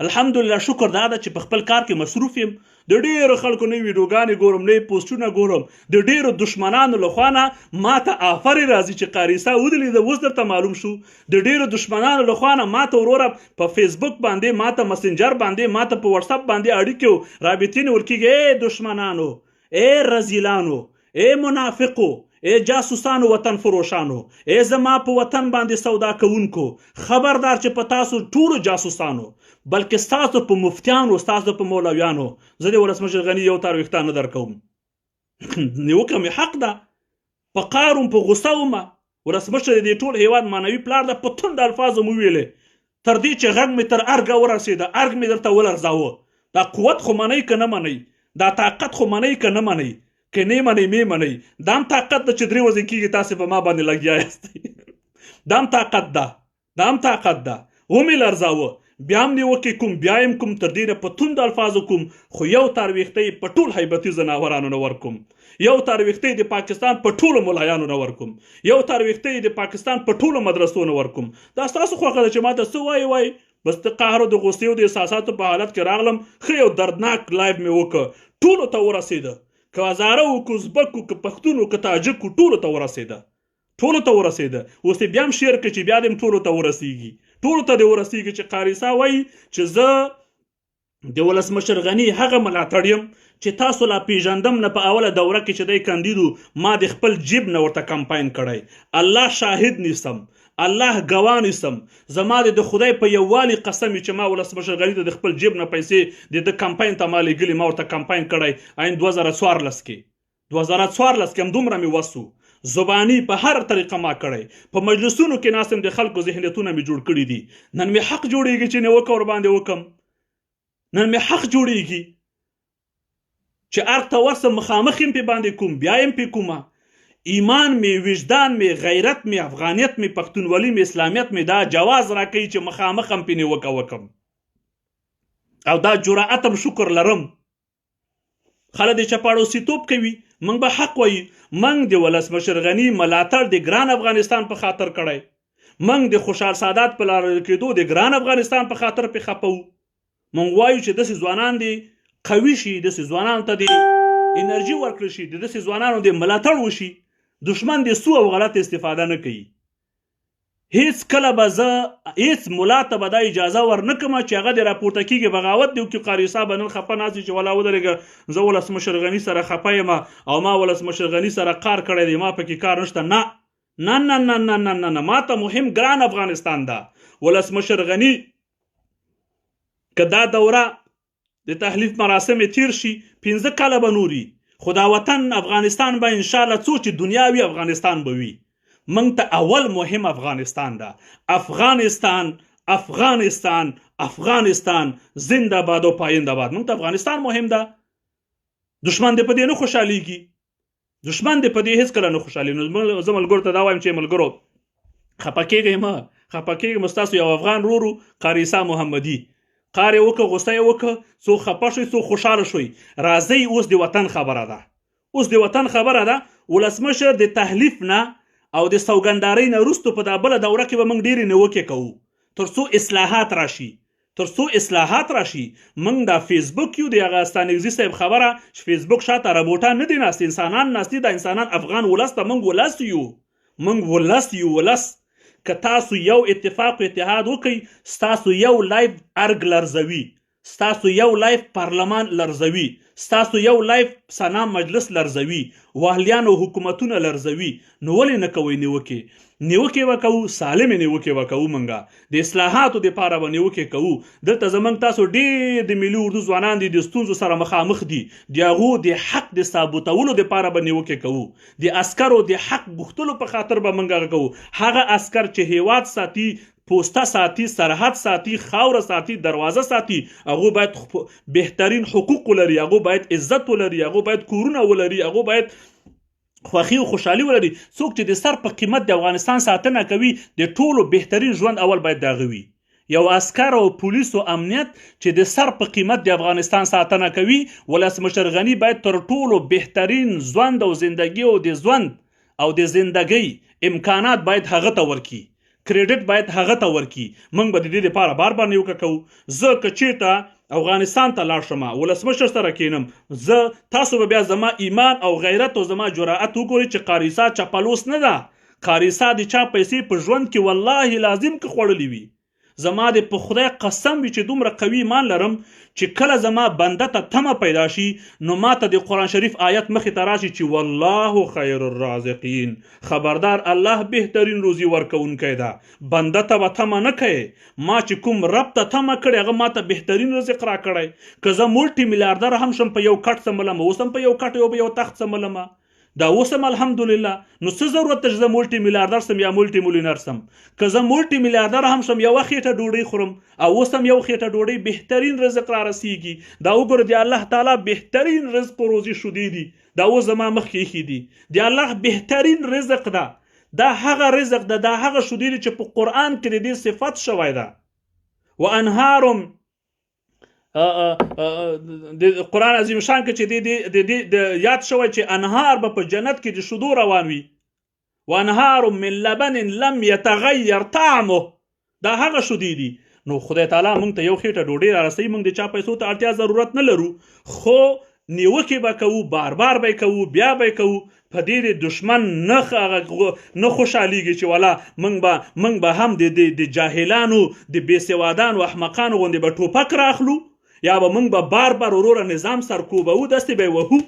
[SPEAKER 1] الحمدلله شکر دا ده چې په خپل کار کې مصروف یم. د ډېرو خلکو نه ویډیوګانې ګورم، نه پوسټونه ګورم، د ډېرو دشمنانو لخوا نه ما ته آفرې راځي چې قاري عیسی ودلیده، اوس درته معلوم شو. د ډېرو دشمنانو لخوا نه ما ته وروره په فیسبوک باندې، ما ته مسنجر باندې، ما ته په واتساپ باندې اړیکې رابطې نیول کېږي. ای دشمنانو، ای رزیلانو، ای منافقو، ای جاسوسانو، وطن فروشانو، ای زما په وطن باندې سودا کوونکو، خبردار چې په تاسو ټولو جاسوسانو، بلکې ستاسو په مفتیانو، ستاسو په مولویانو زه د ولسمشر غني یو تار ویښتان نه درکوم. نیوکه مې حق ده، په قهر وم، په غوسه وم. ولسمشر د دې ټول هیواد معنوي پلار ده، په توند الفاظو مې وویلې، تر دې چې غږ مې تر ارګه ورسېده، ارګ مې درته ولرزاوه. دا قوت خو منئ که نه منئ، دا طاقت خو منئ که نه منئ، که نه منئ مې منئ. دا هم طاقت ده چې 3 ورځې کېږي تاسې په ما باندې لګیا یاستئ. دا هم طاقت ده. ومې لرزاوه، بیا هم نیوکې کوم، بیا یم کوم، تر ډېره په توند الفاظو کوم، خو یو تار ویښته په ټول حیبتي زناورانو نه ورکوم، یو تار ویښته د پاکستان په ټولو ملایانو نه ورکوم، یو تار ویښته د پاکستان په ټولو مدرسو نه ورکوم. دا ستاسو خوښه ده چې ما ته څه وایي، بس د قهر او د غوسې او د احساساتو په حالت کې راغلم. ښه یو دردناک لایف مې وکړ، ټولو ته ورسېده، که هزاره وو، که ازبک وو، که پښتون وو، که تاجک وو، ټولو ته ورسېده. اوس یې بیا هم شیر کړه چې بیا دې ټولو ته ورسېږي چې قاري عیسی وایي چې زه د ولسمشر غني هغه ملاتړ یم چې تاسو لا پیژندم نه. په اوله دوره کې چې دی کاندیدو، ما د خپل جیب نه ورته کمپاین کړی. الله شاهد نیسم، الله ګواه نیسم، زما د خدای په یووالي قسم چې ما ولسمشر غني ته د خپل جیب نه پیسې د کمپاین ته ما لېږلي، ما ورته کمپاین کړی. عین 2014 کې هم دومره مې وسو، زبانی په هر طریقه ما کړی، په مجلسونو کې ناستم، د خلکو ذهنیتونه مې جوړ کړي دي. نن مې حق جوړیږي چې نیوکه ورباندې وکم، نن مې حق جوړیږي چې ارګ ته ورسم، مخامخ یم پې باندې کوم، بیا یم پې کومه. ایمان مې، وجدان مې، غیرت مې، افغانیت مې، پښتونولي مې، اسلامیت مې دا جواز راکوي چې مخامخ هم پې نیوکه وکم، او دا جرأت هم شکر لرم. خلک د چپاړوسیتوب کوي، موږ به حق وایي. موږ د ولسمشر غني ملاتړ د ګران افغانستان په خاطر کړی، موږ د خوشحال سادات په لاره کېدو د ګران افغانستان په خاطر پې خفه وو. موږ وایو چې داسې ځوانان دې قوي شي، داسې ځوانانو ته د انرژي ورکړل شي، داسې ځوانانو د ملاتړ وشي. دشمن د سوء او غلط استفاده نه کوي. هیڅ کله به زه هیڅ ملا ته به دا اجازه ورنکړم چې هغه د راپورته کېږي بغاوت دی وکړي. قاري عیسی به نن خفه ناست وي چې ولا ودرېږه، زه ولسمشر غني سره خفه یم او ما ولسمشر غني سره قار کړی دی، ما پکې کار نشته. نه، ما ته مهم ګران افغانستان ده. ولسمشر غني که دا دوره د تحلیف مراسم تیر شي، 15 کاله به نوري، خو دا وطن افغانستان به انشاءالله څو چې دنیاوي افغانستان به وي. موږ ته اول مهم افغانستان ده. افغانستان زنده باد او پاینده باد. موږ ته افغانستان مهم ده. دشمن دې په دې نه خوشحالیږي، دشمن دې په دې هیڅ کله نه خوشحالیږي. نو زه ملګرو ته دا وایم چې ملګرو خفه کېږئ مه، ستاسو یو افغان ورور قاري عیسی محمدي قار یې وکړه، غوسه یې وکړه، څوک خفه شوی، څوک خوشحاله شوی. راځئ، اوس د وطن خبره ده. ولسمشر د تحلیف نه او د سوګندارۍ نه وروسته په دا بله دوره کې به موږ ډېرې نیوکې کوو، تر څو اصلاحات راشي. موږ دا فیسبوک یو د هغه استانګزي صاحب خبره چې فیسبوک شاته ربوټان نه دي ناست، انسانان ناست دي. دا انسانان افغان ولس ته موږ ولس یو. که تاسو یو اتفاق و اتحاد وکړئ، ستاسو یو لایف ارګ لرزوي، ستاسو یو لایف پارلمان لرزوي، ستاسو یو لایف سنا مجلس لرزوي، واهلیانو حکومتونه لرزوي، نو ولې نه کوئ نیوکې؟ نیوکې به کوو، سالمې نیوکې به کوو، موږ د اصلاحاتو دپاره به نیوکې کوو. دلته زموږ تاسو ډېر د ملي اردو ځوانان دي د ستونزو سره مخامخ دي، د هغو د حق د ثابتولو دپاره به نیوکې کوو، د عسکرو د حق غوښتلو په خاطر به موږ هغه کوو. هغه عسکر چې هیواد ساتي، پوسته ساتي، سرحد ساتي، خاوره ساتي، دروازه ساتي، هغه باید بهترین حقوق ولري، هغه باید عزت ولري، هغه باید کورونه ولري، هغه باید خوښي او خوشحالي ولري. څوک چې د سر په قیمت د افغانستان ساتنه کوي، د ټولو بهترین ژوند اول باید د هغه وي. یو عسکر او پولیس او امنیت چې د سر په قیمت د افغانستان ساتنه کوي، ولسمشر غني باید تر ټولو بهترین ژوند او زندگی او د ژوند او د زندگی امکانات باید هغه ته ورکړي، کریډټ باید هغه ته ورکړي. موږ به د دې لپاره بار بار نیوکه کوو. زه که چېرته افغانستان ته لاړ شم، ولسمشر سره کینم، زه تاسو به بیا زما ایمان او غیرت او زما جرأت وګورئ چې قاریسا چپلوس نه ده. قاریسا د چا پیسې په ژوند کې والله لازم که خوړلې وي. زما د په خدای قسم وي چې دومره قوي ایمان لرم چې کله زما بنده ته تمه پیدا شي، نو ماته د قرآن شریف آیت مخې ته راشي چې والله خیر الرازقین، خبردار الله بهترین روزي ورکوونکی ده. بنده ته به تمه نه کوي. ما چې کوم رب ته تمه کړې، هغه ماته بهترین رزق را کړی. که زه مولټي میلیاردر هم شم، په یو کټ څملم، اوس هم په یو کټ یو تخت څملم، دا اوس هم الحمدلله. نو څه ضرورت ته چې زه مولټي میلیاردر سم یا مولټي مولینر سم؟ که زه مولټي میلیاردر هم شم، یوه خېټه ډوډۍ خورم، او اوس هم یو خېټه ډوډۍ، بهترین رزق را رسیږي. دا وګوره د الله تعالی بهترین رزق و روزي شدې دي، دا اوس زما مخکې ایښي دي. د الله بهترین رزق ده، دا هغه رزق ده، دا هغه شدې دي چې په قرآن کې د دې صفت شوی ده. وانهارم د قرآن عظیم شان کې چې د یاد شوی چې انهار به په جنت کې د شیدو روان وي. وانهار من لبن لم يتغیر طعمه، دا هغه شیدې دي. نو خدای تعالی موږ ته یو خېټه ډوډۍ را رسوي، موږ د چا پیسو ته اړتیا ضرورت نه لرو، خو نیوکې به کوو، بار بار به کوو، بیا به کوو. په دې دشمن نه خوشحالیږي چې والا موږ به هم د جاهلانو، د بېسوادانو، احمقانو غوندې به ټوپک راخلو، یا به موږ به بار بار وروره نظام سرکوبوو، داسې به یې وهو.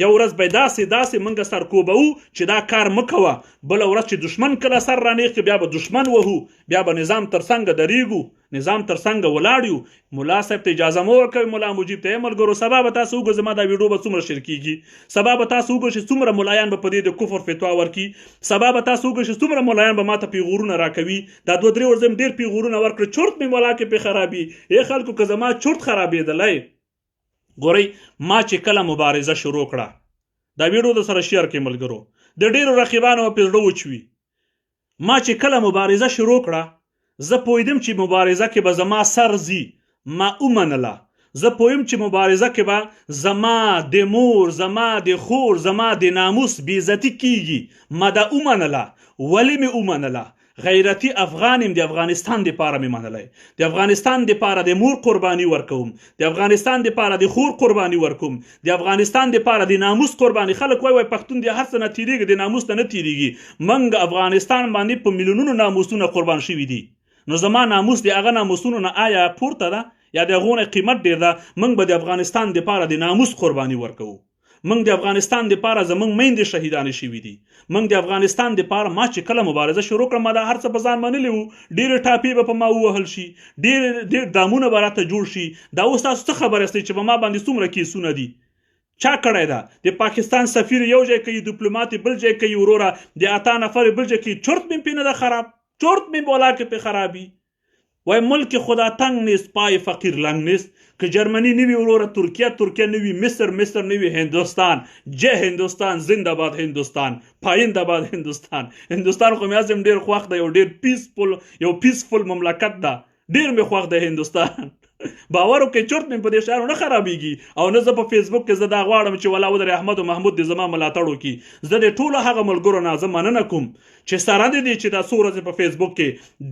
[SPEAKER 1] یو ورځ به داسې موږ سرکوبوو چې دا کار مه کوه. بله ورځ چې دشمن کله سر رانیغ کړي، بیا به دشمن وهو، بیا به نظام تر څنګه دریږو، نظام تر څنګه ولاړ یو. ملا صاحب ته اجازه مه ورکوئ، ملا مجيب ته. ملګرو سبا به تاسو وګورئ زما دا ویډیو به څومره شیر کیږي. سبا به تاسو وګورئ چې څومره ملایان به په دې د کفر فتوا ورکړي. سبا به تاسو وګورئ چې څومره ملایان به ماته پیغورونه راکوي. دا 2-3 ورځې مې ډېر پیغورونه ورکړه، چورت مې مولا کې پې خرابي. ای خلکو که زما چورت خرابېدلی، ګورئ ما چې کله مبارزه شروع کړه، دا ویډیو د سره شیر کړئ ملګرو، د ډېرو رقیبانو پې زړه وچوي. ما چې کله مبارزه شروع کړه، زه پوهېدم چې مبارزه کې به زما سر ځي، ما ومنله. زه پوهیم چې مبارزه کې به زما د مور، زما د خور، زما د ناموس بېعزتي کیږي. ما دا ومنله. ولې مې ومنله؟ غیرتي افغان یم، د افغانستان دپاره مې منلی. د افغانستان دپاره د مور قرباني ورکوم، د افغانستان دپاره د خور قرباني ورکوم، د افغانستان دپاره د ناموس قرباني. خلک وایي پښتون د هر څه نه تېرېږي، د ناموس نه نه تېرېږي. موږ افغانستان باندې په میلیونونو ناموسونه قربان شوي دي. نو زما ناموس د هغه ناموسونو نه آیا پورته ده یا د هغو نه قیمت ډېر ده؟ موږ به د افغانستان دپاره د ناموس قرباني ورکوو. موږ د افغانستان دپاره زموږ میندې شهیدانې شوي دي. موږ د افغانستان دپاره، ما چې کله مبارزه شروع کړم، ما دا هر څه په ځان منلي وو. ډېرې ټاپې به په ما ووهل شي، ډېر دامونه به راته جوړ شي. دا اوس تاسو څه خبره استئ چې په ما باندې څومره کیسونه دي؟ چا کړی ده؟ د پاکستان سفیر یو ځای کوي، ډیپلومات بل ځای کوي، وروره د 8 نفر بل ځای کوي. چرت مې پې نه ده خراب، چرت مې بولا کې پې خرابي. وای ملک خدا تنگ نیست، پای فقیر لنگ نیست. که جرمنی نوی وروره، ترکیه نوی، مصر نوی، هندوستان. جه هندوستان، زنده باد هندوستان، پاینده باد هندوستان. هندوستان خو مې ازم ډېر خوښ دی، یو پیسفول مملکت ده، ډېر مې خوښ دی هندوستان. باور وکړئ چرت مې په دې شیانو نه خرابېږي. او نه زه په فیسبوک کې زه دا غواړم چې ولا ودرې احمد او محمود دې زما ملاتړ وکړي. زه د ټولو هغه ملګرو نه زه مننه کوم چې سره د دې چې دا څو ورځې په فیسبوک کې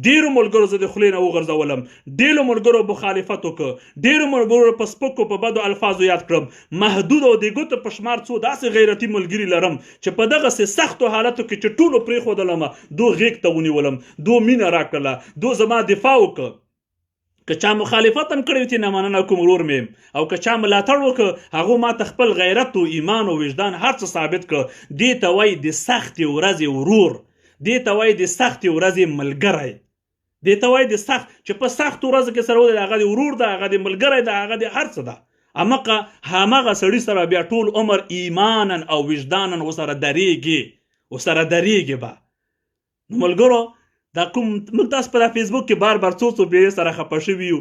[SPEAKER 1] ډېرو ملګرو زه د خولې نه وغورځولم، ډېرو ملګرو مخالفت وکړه، ډېرو ملګرو په سپکو په بدو الفاظو یاد کړم. محدود او د ګوتو په شمار څو داسې غیرتي ملګري لرم چې په دغسې سختو حالتو کې چې ټولو پرېښودلم، دو غېږ ته ونیولم، دو مینه راکړله، دو زما دفاع وکړه. که چا مخالفت هم کړی وي نه مننه کوم ورور مې او که چا ملاتړ وکړه هغو ما ته خپل غیرت و ایمان و وجدان هر څه ثابت کړه. دې ته وایي د سختې ورځې ورور، دې ته وایي د سختې ورځې ملګری، دې ته وایي د سخت چې په سختو ورځو کې سره ودرېږي هغه د ورور ده، هغه د ملګری ده، هغه د هر څه ده. همغه سړي سره بیا ټول عمر ایمانا او وجدانا ورسره درېږي به. نو ملګرو دا کوم موږ تاسو په فیسبوک کې بار څو بیا سره خفه شوي یو،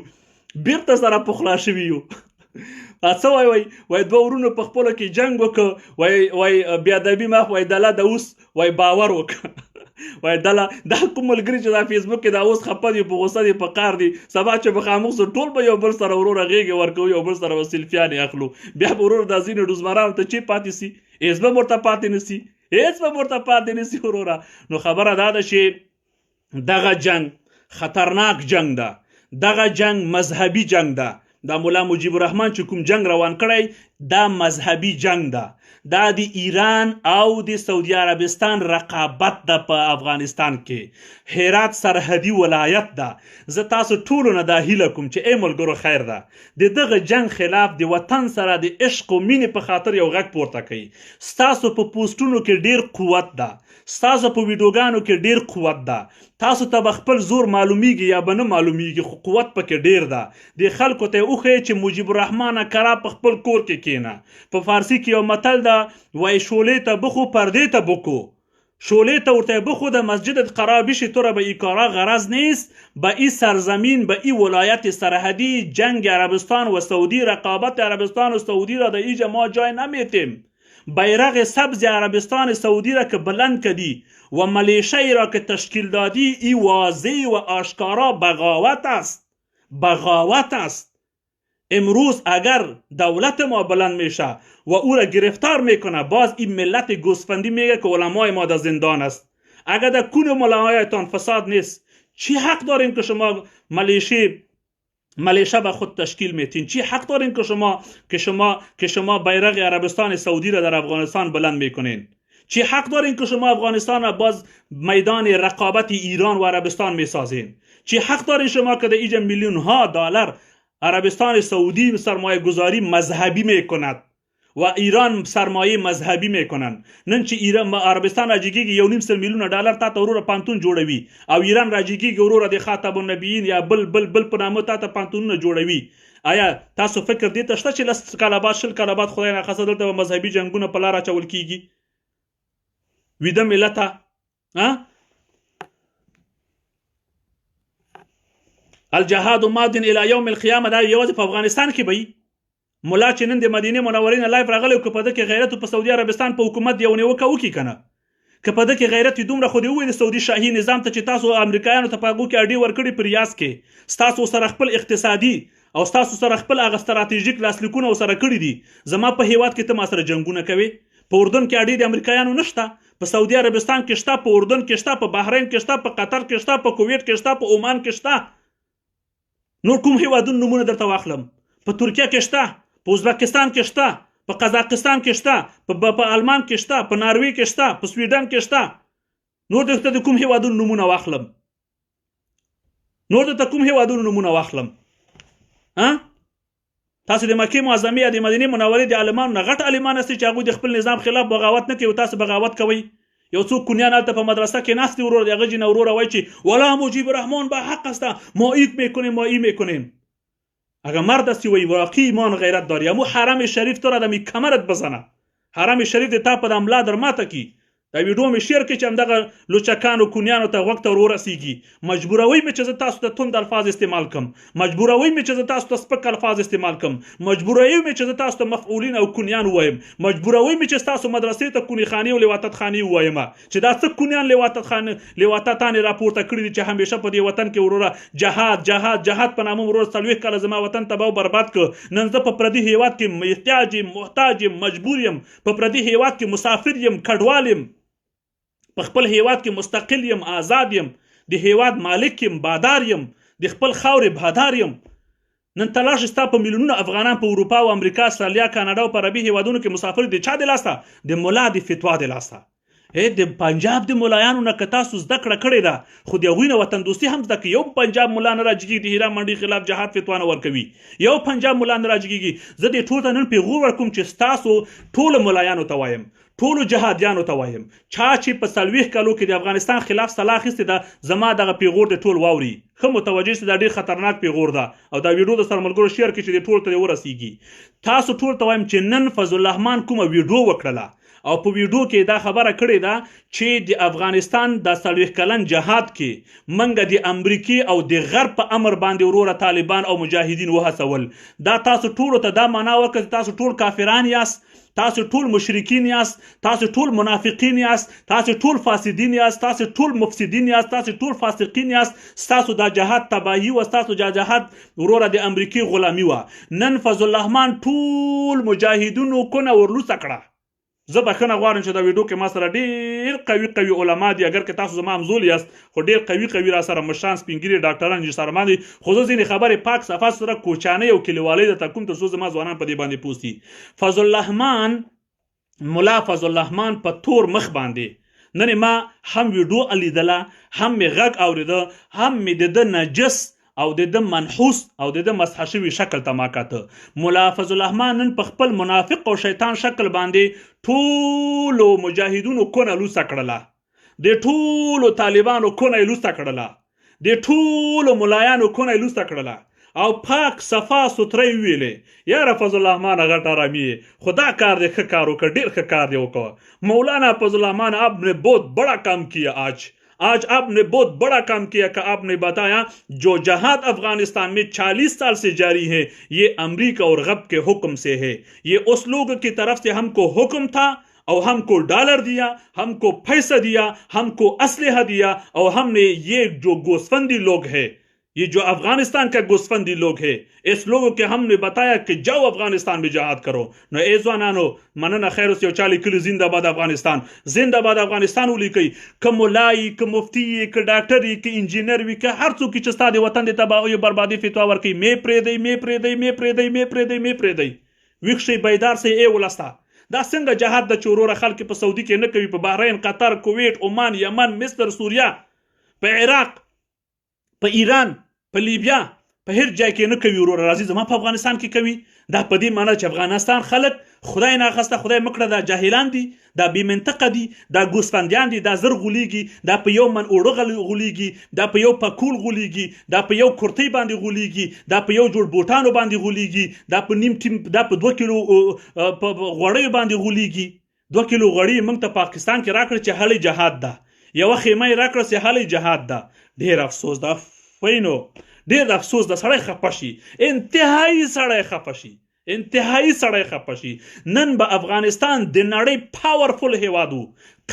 [SPEAKER 1] بیرته سره پخلا شوي یو. څه وایي دوه ورونو په خپلو کې جنګ وکړه، وایي بیادبي مخ، وایي دله د اوس وایي باور وکړه. وایي دله دا کوم ملګري چې دا فیسبوک کې دا اوس خفه دي، په غوسه دي، په قار دي، سبا چې مخامخ سو ټول به یو بل سره وروره غېږې ورکوو، یو بل سره به سیلفیانې اخلو، بیا به وروره دا ځینې ډوزمرانو ته چې پاتې سي هېڅ به ورته پاتې نه سي، هېڅ به ورته پاتې نه سي وروره. نو خبره دا ده چې دغه جنگ خطرناک جنگ ده، دغه جنگ مذهبي جنگ ده. دا مولا مجيب الرحمن چې کوم جنگ روان کړی دا مذهبي جنگ ده، دا د ایران او د سعودي عربستان رقابت ده په افغانستان کې. هرات سرحدي ولایت ده. زه تاسو ټولو نه دا هیله کوم چې ای ملګرو خیر ده د دغه جنگ خلاف د وطن سره د عشق و مینې په خاطر یو غږ پورته کوي. ستاسو په پوسټونو کې ډیر قوت ده، ستاسو په ویډیوګانو کې ډیر قوت ده، تاسو ته به خپل زور معلومیږي یا به نه معلومیږي، خو قوت پکې ډیر ده. د خلکو ته وښیئ چې مجيب الرحمن کرا په خپل کور کې کېنه. په فارسي کې یو متل ده وایي شولې ته بخو پردې ته بکو، شولې ته ورته بخو د مسجد قرابیش تو را به ای کارا غرض نیست، به ای سرزمین به ای ولایت سرحدی جنگ عربستان و سعودی، رقابت عربستان و سعودی را در اینجا ما جای نمیتیم. بیرق سبز عربستان سعودی را که بلند کردی و ملیشه را که تشکیل دادی، ای واضح و آشکارا بغاوت است، بغاوت است. امروز اگر دولت ما بلند میشه و او را گرفتار میکنه، باز این ملت گوسفندی میگه که علمای ما در زندان است. اگر در کون ملایتان فساد نیست، چی حق دارین که شما ملیشه به خود تشکیل میتین؟ چی حق دارین که شما بیرق عربستان سعودی را در افغانستان بلند میکنین؟ چی حق دارین که شما افغانستان را باز میدان رقابت ایران و عربستان میسازین؟ چی حق دارین شما که در اینجا میلیون ها دلار عربستان سعودی سرمایه گذاری مذهبی میکند و ایران سرمایه مذهبی میکنن؟ نن چې ایران عربستان راجیږي 1.5 میلیون ډالر تا ته وروره پانتون جوړوي، او ایران راجیږي وروره د خاتم النبیین یا بل په نامه تا ته پانتونونه جوړوي. آیا تاسو فکر دې ته شته چې 10 کاله بعد 20 کاله بعد خدای ناخواسته دلته مذهبي جنګونه په لار اچول کیږي؟ ویده ملته الجهاد ماد الى يوم القيامه. دا یوازې په افغانستان کې به مولا چې نن د مدینه منورې نه لایف راغلی، که په ده کې غیرت په سعودي عربستان په حکومت یو نیوکه وکړي که نه، که په ده کې غیرت دومره خو دې ووایي د سعودي شاهي نظام ته چې تاسو امریکایانو ته په هغو کې اډې ورکړي په ریاض کې، ستاسو سره خپل اقتصادي او ستاسو سره خپل هغه ستراتیژیک لاسلیکونه ورسره کړي دي. زما په هیواد کې ته ما سره جنګونه کوي. په اردن کې اډې د امریکایانو نشته، په سعودي عربستان کې شته، په اردن کې شته، په بحرین کې شته، په قطر کې شته، په کویت کې شته، په عمان کې شته. نور کوم هیوادونو نمونه درته واخلم؟ په ترکیه کې شته، په ازبکستان کې شته، په قزاقستان کې شته، په آلمان کې شته، په ناروې کې شته، په سویډن کې شته. نور درته د کوم هیوادونو نمونه واخلم؟ تاسو د مکې معظمې یا د مدینې منورې د عالمانو نه غټ عالمان هستئ چې هغوی د خپل نظام خلاف بغاوت نه کوي، تاسو بغاوت کوئ. یو څوک کنیان هلته په مدرسه کې ناست دي، ورور د هغه جینه وروره وایي چې ولا مجيب الرحمن با حق است، ما ایت میکنیم ما ای میکنیم. اگر مرد هستی و واقعی ایمان غیرت داری، امو حرم شریف تو را دمی کمرت بزنه، حرم شریف د تا په دملا در ماته کی. دا ویډیو مې شیر کړي چې همدغه لوچکانو کنیانو ته غوږ ته ورورسیږي. مجبوروي مې چې زه تاسو ته توند الفاظ استعمال کم، مجبوروي مې چې زه تاسو ته سپک الفاظ استعمال کم، مجبوروي مې چې زه تاسو ته مفعولین او کنیان ووایم، مجبوروي مې چې تاسو مدرسې ته کونی خانې او لواطت خانې ووایم چې دا څه کنیان لواطتانې راپورته کړي دي چې همیشه په دې وطن کې وروره جهاد جهاد جهاد په نامه وروره 40 کاله زما وطن تباه او برباد کړ. نن زه په پردي هیواد کې محتاج یم، محتاج یم، مجبور یم، په پردي هیواد کې مسافر یم، کډوال یم، په خپل هیواد کې مستقل یم، آزاد یم، د هیواد مالک یم، بادار یم، د خپل خاورې بادار یم. نن تلاش ستا په میلیونونه افغانان په اروپا او امریکا، استرالیا، کاناډا او په عربي هیوادونو کې مسافر د چا د لاسه؟ د ملا د فتوا د لاسه. د پنجاب د ملایانو نه که تاسو زده کړه کړې ده خو د هغوی نه وطن دوستي هم زده کړئ. یو پنجاب ملا نه راجګېږي د هیرا منډۍ خلاف جهاد فتوا نه ورکوي، یو پنجاب ملا نه راجګېږي. زه دې ټول ته نن پیغور ورکوم چې ستاسو ټولو ملایانو ته وایم، ټولو جهادیانو ته وایم، چا چې په 40 کالو کې د افغانستان خلاف سلا اخیستې ده زما دغه پیغور د ټول واوري، ښه متوجه سي دا ډېر خطرناک پیغور ده او دا ویډیو د سره ملګرو شیر کړئ چې د ټول ته ورسیږي. تاسو ټول ته وایم چې نن فضل الرحمن کومه ویډیو وکړله او په ویډیو کې دا خبره کړې ده چې د افغانستان د 40 کلن جهاد کې منګه د امریکې او د غرب په امر باندې وروره طالبان او مجاهدین وهڅول. دا تاسو ټولو ته دا معنا ورکړه چې تاسو ټول کافران یاست، تاسو ټول مشرکین یاست، تاسو ټول منافقین یاست، تاسو ټول فاسدین یاست، تاسو ټول مفسدین یاست، تاسو ټول فاسقین یاست. ستاسو دا جهاد تباهي و، ستاسو دا جهاد وروره د امریکې غلامي وه. نن فضل الرحمن ټول مجاهدینو کونه ورلوڅه کړه. زه بخښنه غواړم چې دا ویډیو کې ما سره ډېر قوي قوي علما دي، اگر که تاسو زما همزول یاست خو ډېر قوي قوي را سره مشران سپین ږیري ډاکټران انجینران دي، خو زه ځینې خبرې پاک صفا سره کوچانۍ او کلیوالۍ درته کوم تر څو زما ځوانان په دې باندې پوه سي. فضل الرحمن ملا فضل الرحمن په تور مخ باندې نن ما هم ویډیو لیدله، هم مې غږ اورېده، هم مې د ده نجس او د ده منحوس او د ده مسح شوي شکل ته ما کاته. ملا فضل الرحمن نن په خپل منافق او شیطان شکل باندې ټولو مجاهدونو کونه لوڅه کړله، د ټولو طالبانو کونه یې لوڅه کړله، د ټولو ملایانو کونه یې لوڅه کړله او پاک صفا ستره یې ویلې یاره فضل الرحمن غټ آرامي خو دا کار دې ښه کار وکړه، ډېر ښه کار دې وکړه. مولانا فضل الرحمن آپ نے بہت بڑا کام کیا، آج آپ نے بہت بڑا کام کیا کہ آپ نے بتایا جو جہاد افغانستان میں 40 سال سے جاری ہے یہ امریکہ اور غرب کے حکم سے ہے. یہ اس لوگوں کی طرف سے ہم کو حکم تھا اور ہم کو ڈالر دیا، ہم کو پیسہ دیا، ہم کو اسلحہ دیا اور ہم نے یہ جو گوسفندی لوگ ہیں، یہ جو افغانستان کا گوسفندی لوگ ہے اس لوگوں کے ہم نے بتایا کہ جاؤ افغانستان میں جہاد کرو. نو ای ځوانانو مننه خیر اوس یو چا لیکلي زنده باد افغانستان، زنده باد افغانستان ولیکئ. که ملایي، که مفتي یې، که ډاکټر یې، که انجینر وي، که هر څوک چې ستا د وطن د تباهۍ او بربادۍ فتوا ورکوي، مې پرېږدئ، مې پرېږدئ، مې پرېږدئ، مې پرېږدئ، مې پرېږدئ. ویښ شئ، بیدار شئ ای ولسته. دا څنګه جهاد ده چې وروره خلک په سعودي کې نه کوي، په بحرین، قطر، کویټ، عمان، یمن، مصر، سوریه، په عراق، په ایران، په لیبیا، په هر ځای کې نه کوي وروره، راځي زما په افغانستان کې کوي. دا په دې معنی چې افغانستان خلک خدای ناخواسته خدای مکړه دا جاهلان دي، دا بې منطقه دي، دا ګوسفندیان دي، دا زر غولیږي، دا په یو من اوړه غولیږي، دا په یو پکول غولیږي، دا په یو کرتۍ باندې غولیږي، دا په یو جوړ بوټانو باندې غولیږي، دا په نیم ټیم، دا په 2 کیلو غوړیو باندې غولیږي. 2 کیلو غوړي موږ ته پاکستان کې راکړه چې هلې جهاد ده، یوه خیمه یې راکړه چې هلې جهاد ده. ډېر افسوس ده فینو، ډېر افسوس ده، سړی خفه شي، انتهایی سړی خفه شي، انتهایی سړی خفه شي. نن به افغانستان د نړۍ پاورفل هیواد و،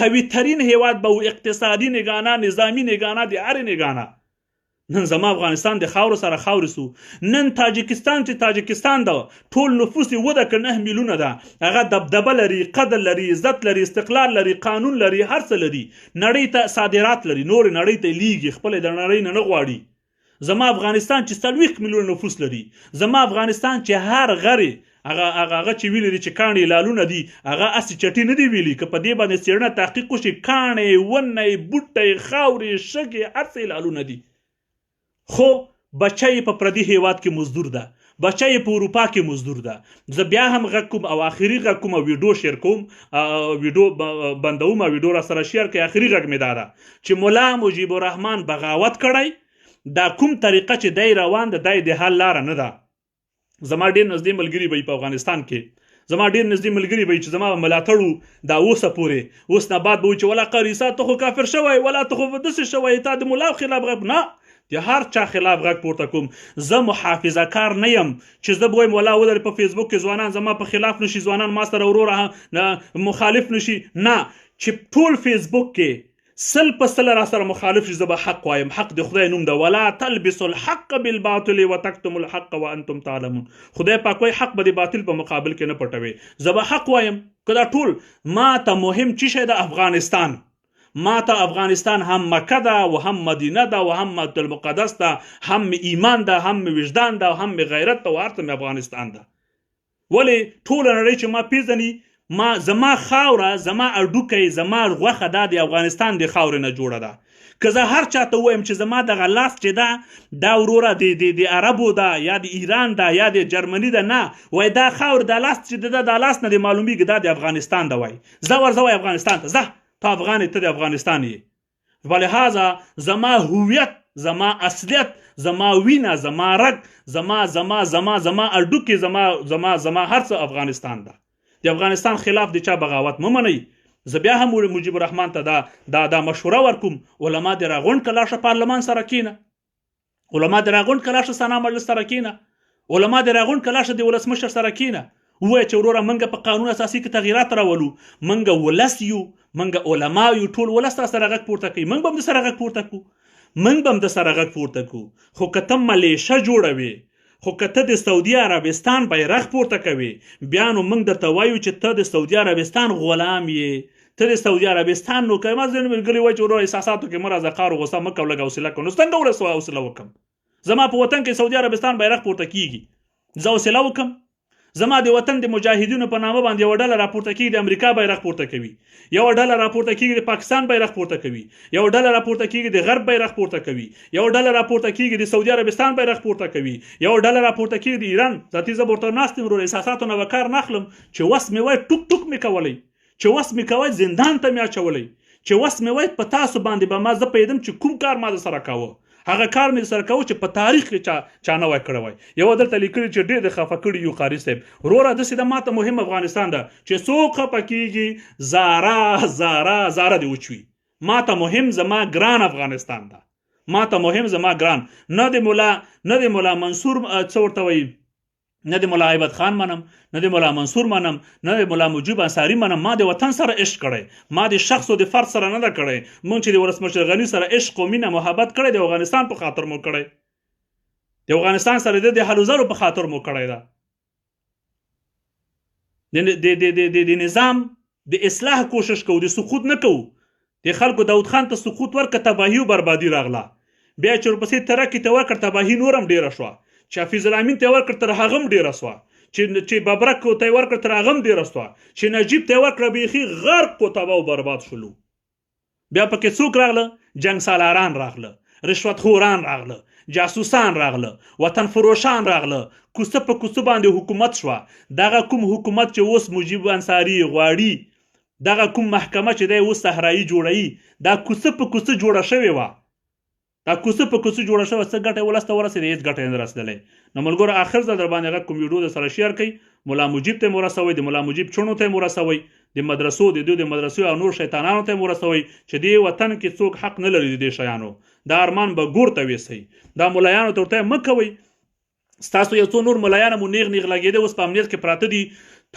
[SPEAKER 1] قوي ترین هیواد به و، اقتصادي نګانه، نظامي نګانه، د هرې نګانه. نن زما افغانستان د خاورو سره خاورې سو. نن تاجکستان چې تاجکستان ده ټول نفوس یې 9 میلیونه ده، هغه دبدبه لري، قدر لري، عزت لري، استقلال لري، قانون لري، هر څه لري، نړۍ ته صادرات لري، نور نړۍ ته لیږي، خپل د نړۍ نه غواړي. زما افغانستان چې 40 میلیونه نفوس لري، زما افغانستان چې هر غړی هغه چې ویلي دي چې کاڼې لالونه دي، هغه اسې چټي نه دي ویلي. که په دې باندې څېړنه تحقیق وشي، کاڼې، ونې، بوټی، خاورې، شګې، هر څه لالونه دي. خو بچی په پردي هیواد کې مزدور ده، بچی په اروپا کې مزدور ده. زه بیا هم غږ کوم او آخري غږ کوم او ویډیو شیر کوم، ویډیو بندوم او ویډیو را سره شیر کوي. آخري غږ مې دا ده چې ملا مجيب الرحمن بغاوت کړی، دا کوم طریقه چې دی روان ده دی د حل لاره نه ده. زما ډېر نږدې ملګري به په افغانستان کې، زما ډېر نږدې ملګري به چې زما ملاتړو دا اوسه پورې، اوس نه بعد به وایي چې ولا قاري عیسی ته خو کافر شوی، ولا ته خو داسې شوی، تا د ملا خلاف غږ نه، د هر چا خلاف غږ پورته کوم. زه محافظه کار نه یم چې زه به وایم ولا ولري په فیسبوک کې ځوانان زما په خلاف نشي، ځوانان ما سره وروره مخالف نشي، نه، چې ټول فیسبوک کې 100% را سره مخالف شي، زه به حق وایم. حق د خدای نوم ده، ولا تلبسوا الحق بالباطل وتكتموا الحق وانتم تعلمون. خدای پاک وایي حق به د باطل په مقابل کې نه پټوي. زه به حق وایم. که دا ټول ما ته مهم څه شی ده، افغانستان، ما ته افغانستان هم مکه ده و هم مدینه ده و هم بیت المقدس ده، هم ایمان ده، هم وجدان ده، هم غیرت ده، و هر څه افغانستان ده. ولې ټوله نړۍ چې ما پیژني زما خاوره، زما اډوکی، زما غوښه دا د افغانستان د خاورې نه جوړه ده. که زه هر چاته ووایم چې زما دغه لاس چې ده دا وروره د عربو ده یا د ایران ده یا د جرمني ده، نه وایي دا خاور دا لاس چې ده دا لاس نه د معلومیږي دا د افغانستان ده. وایي زه ورځه وایي افغانستان ته ځه، ته افغان ته د افغانستان یې. ولهذا زما هویت، زما اصلیت، زما وینه، زما رګ، زما زما زما زما اډوکې، زما زما زما هر څه افغانستان ده. د افغانستان خلاف د چا بغاوت مه منئ. زه بیا هم مجيب الرحمن ته دا مشوره ورکوم، علما دې راغونډ کړه، لاړ شه پارلمان سره کښېنه، علما دې راغونډ کړه، لاړ شه سنا مجلس سره کښېنه، علما دې راغونډ کړه، لاړ شه د ولسمشر سره کښېنه، ووایه چې وروره موږ په قانون اساسي کې تغییرات راولو، موږ ولس یو، موږ علما یو، ټول ولس را سره غږ پورته کوي، موږ به هم د سره غږ پورته کړو، موږ به هم د سره غږ پورته کړو. خو که ته ملیشه جوړوې، خو که ته د سعودي عربستان بیرغ پورته کوي، بیا نو موږ درته وایو چې ته د سعودي عربستان غلام یې، ته د سعودي عربستان نوکر. ما ځینې ملګري وایي چې وروره احساساتو کې مه راځه، قهر غوسه مه کوه، لږ حوصله کوه. نو څنګه حوصله وکړم؟ زما په وطن کې سعودي عربستان بیرغ پورته کیږي، زه حوصله وکړم؟ زما د وطن د مجاهدینو په نامه باندې یوه ډله راپورته کیږي، د امریکا بیرغ پورته کوي، یوه ډله راپورته کیږي د پاکستان بیرغ پورته کوي، یوه ډله راپورته کیږي د غرب بیرغ پورته کوي، یوه ډله راپورته کیږي د سعودي عربستان بیرغ پورته کوي، یوه ډله راپورته کیږي د ایران. ذاتي زه به ورته ناست یم وروره، احساساتو نه به کار نه اخلم چې وس مې وای ټوک ټوک مې کولی، چې وس مې کوی زندان ته مې اچولی، چې وس مې وای په تاسو باندې به ما زه پوهېدم چې کوم کار ما سره کاوه، هغه کار مې سره کوه چې په تاریخ کې چا نه وای کړی وای. یوه دلته لیکلي چې ډېر د خفه کړي یو قاري صاحب. وروره داسې ده ماته مهم افغانستان ده چې څوک خفه کېږي، زاره زاره زاره دې وچوي. ماته مهم زما ګران افغانستان ده، ماته مهم زما ګران، نه د ملا منصور څه ورته وایي، نه د ملا عیبت خان منم، نه د ملا منصور منم، نه د ملا مجيب انصاري منم. ما د وطن سره عشق کړی، ما د شخص او د فرد سره نه ده کړی. مونږ چې د ولسمشر غني سره عشق او مینه محبت کړی، د افغانستان په خاطر مو کړی، د افغانستان سره د حلو زرو په خاطر مو کړی ده. د نظام د اصلاح کوشش کوو، د سقوط نه کوو. د خلکو داود خان ته سقوط ورکړه، تباهي او بربادي راغله. بیا چې ورپسې ترقي ته ورکړه، تباهي نور هم ډېره شوه. چې حفیظ الامین ته یې ورکړه، تر هغه هم ډېره شوه. چې ببرک ته یې ورکړه، تر هغه هم ډېره شوه. چې نجیب ته یې ورکړه، بیخي غرق و تباه او برباد شولو. بیا پکې څوک راغله؟ جنګ سالاران راغله، رشوت خوران راغله، جاسوسان راغله، وطن فروشان راغله، کوڅه په کوڅه باندې حکومت شوه. دغه کوم حکومت چې اوس مجيب انصاري غواړي، دغه کوم محکمه چې دی اوس صحرایي جوړوي، دا کوڅه په کوڅه جوړه شوې وه، دا کوڅه په کوڅه جوړه شوه. څه ګټه ولس ته ورسېده؟ هېڅ ګټه یې نه رسېدلی. نو ملګرو آخر ځل در باندې غږ کوم ویډیو در سره شیر کوئ، ملا مجيب ته یې مو رسوئ، د ملا مجيب چڼو ته یې مو رسوئ، د مدرسو د دوی د مدرسو او نور شیطانانو ته یې مو رسوئ چې دې وطن کې څوک حق نه لري د دې شیانو. دا ارمان به ګور ته ویسئ، دا ملایانو ته ورته مه کوئ. ستاسو یو څو نور ملایان مو نیغ نیغ لګېده، اوس په امنیت کې پراته دي.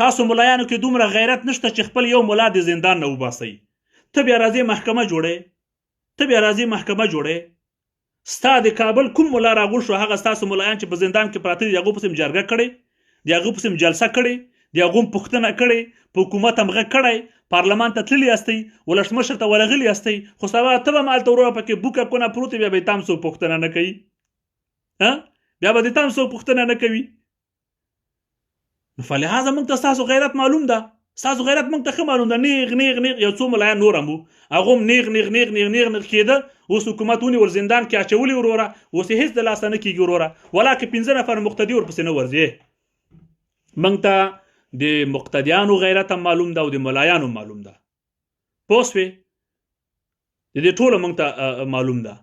[SPEAKER 1] تاسو ملایانو کې دومره غیرت نشته چې خپل یو ملا د زندان نه وباسئ. ته بیا راځې محکمه جوړې، ته بیا راځې محکمه جوړې. ستا د کابل کوم ملا راغول شو، هغه ستاسو ملایان چې په زندان کې پراته دي، د هغو پسې م جرګه کړې، د هغو پسې م جلسه کړې، د هغو م پوښتنه کړې، په حکومت هم غږ کړی، پارلمان ته تللي یاستئ، ولسمشر ته ورغلي یاستئ، خو سبا ته به هم هلته وروره پکې بوکه کونه پروت وي، بیا به یې تام څوک پوښتنه نه کوي، بیا به د تام څوک پوښتنه نه کوي. نو فلهذا موږ ته ستاسو غیرت معلوم ده، ستاسو غیرت موږ ته ښه معلوم ده. نیغ نیغ نیغ یو څو ملایان نور هم وو، هغه هم نیغ نیغ نیغ نیغ نیغ نیغ کېده. اوس حکومت ونیول، زندان کې اچولي وروره، اوس یې هېڅ د لاسه نه کېږي وروره، ولاکې 15 نفر مقتدي ورپسې نه ورځي. موږ ته د مقتدیانو غیرت هم معلوم ده او د ملایانو معلوم ده. پوه شوې؟ د دې ټوله موږ ته معلوم ده.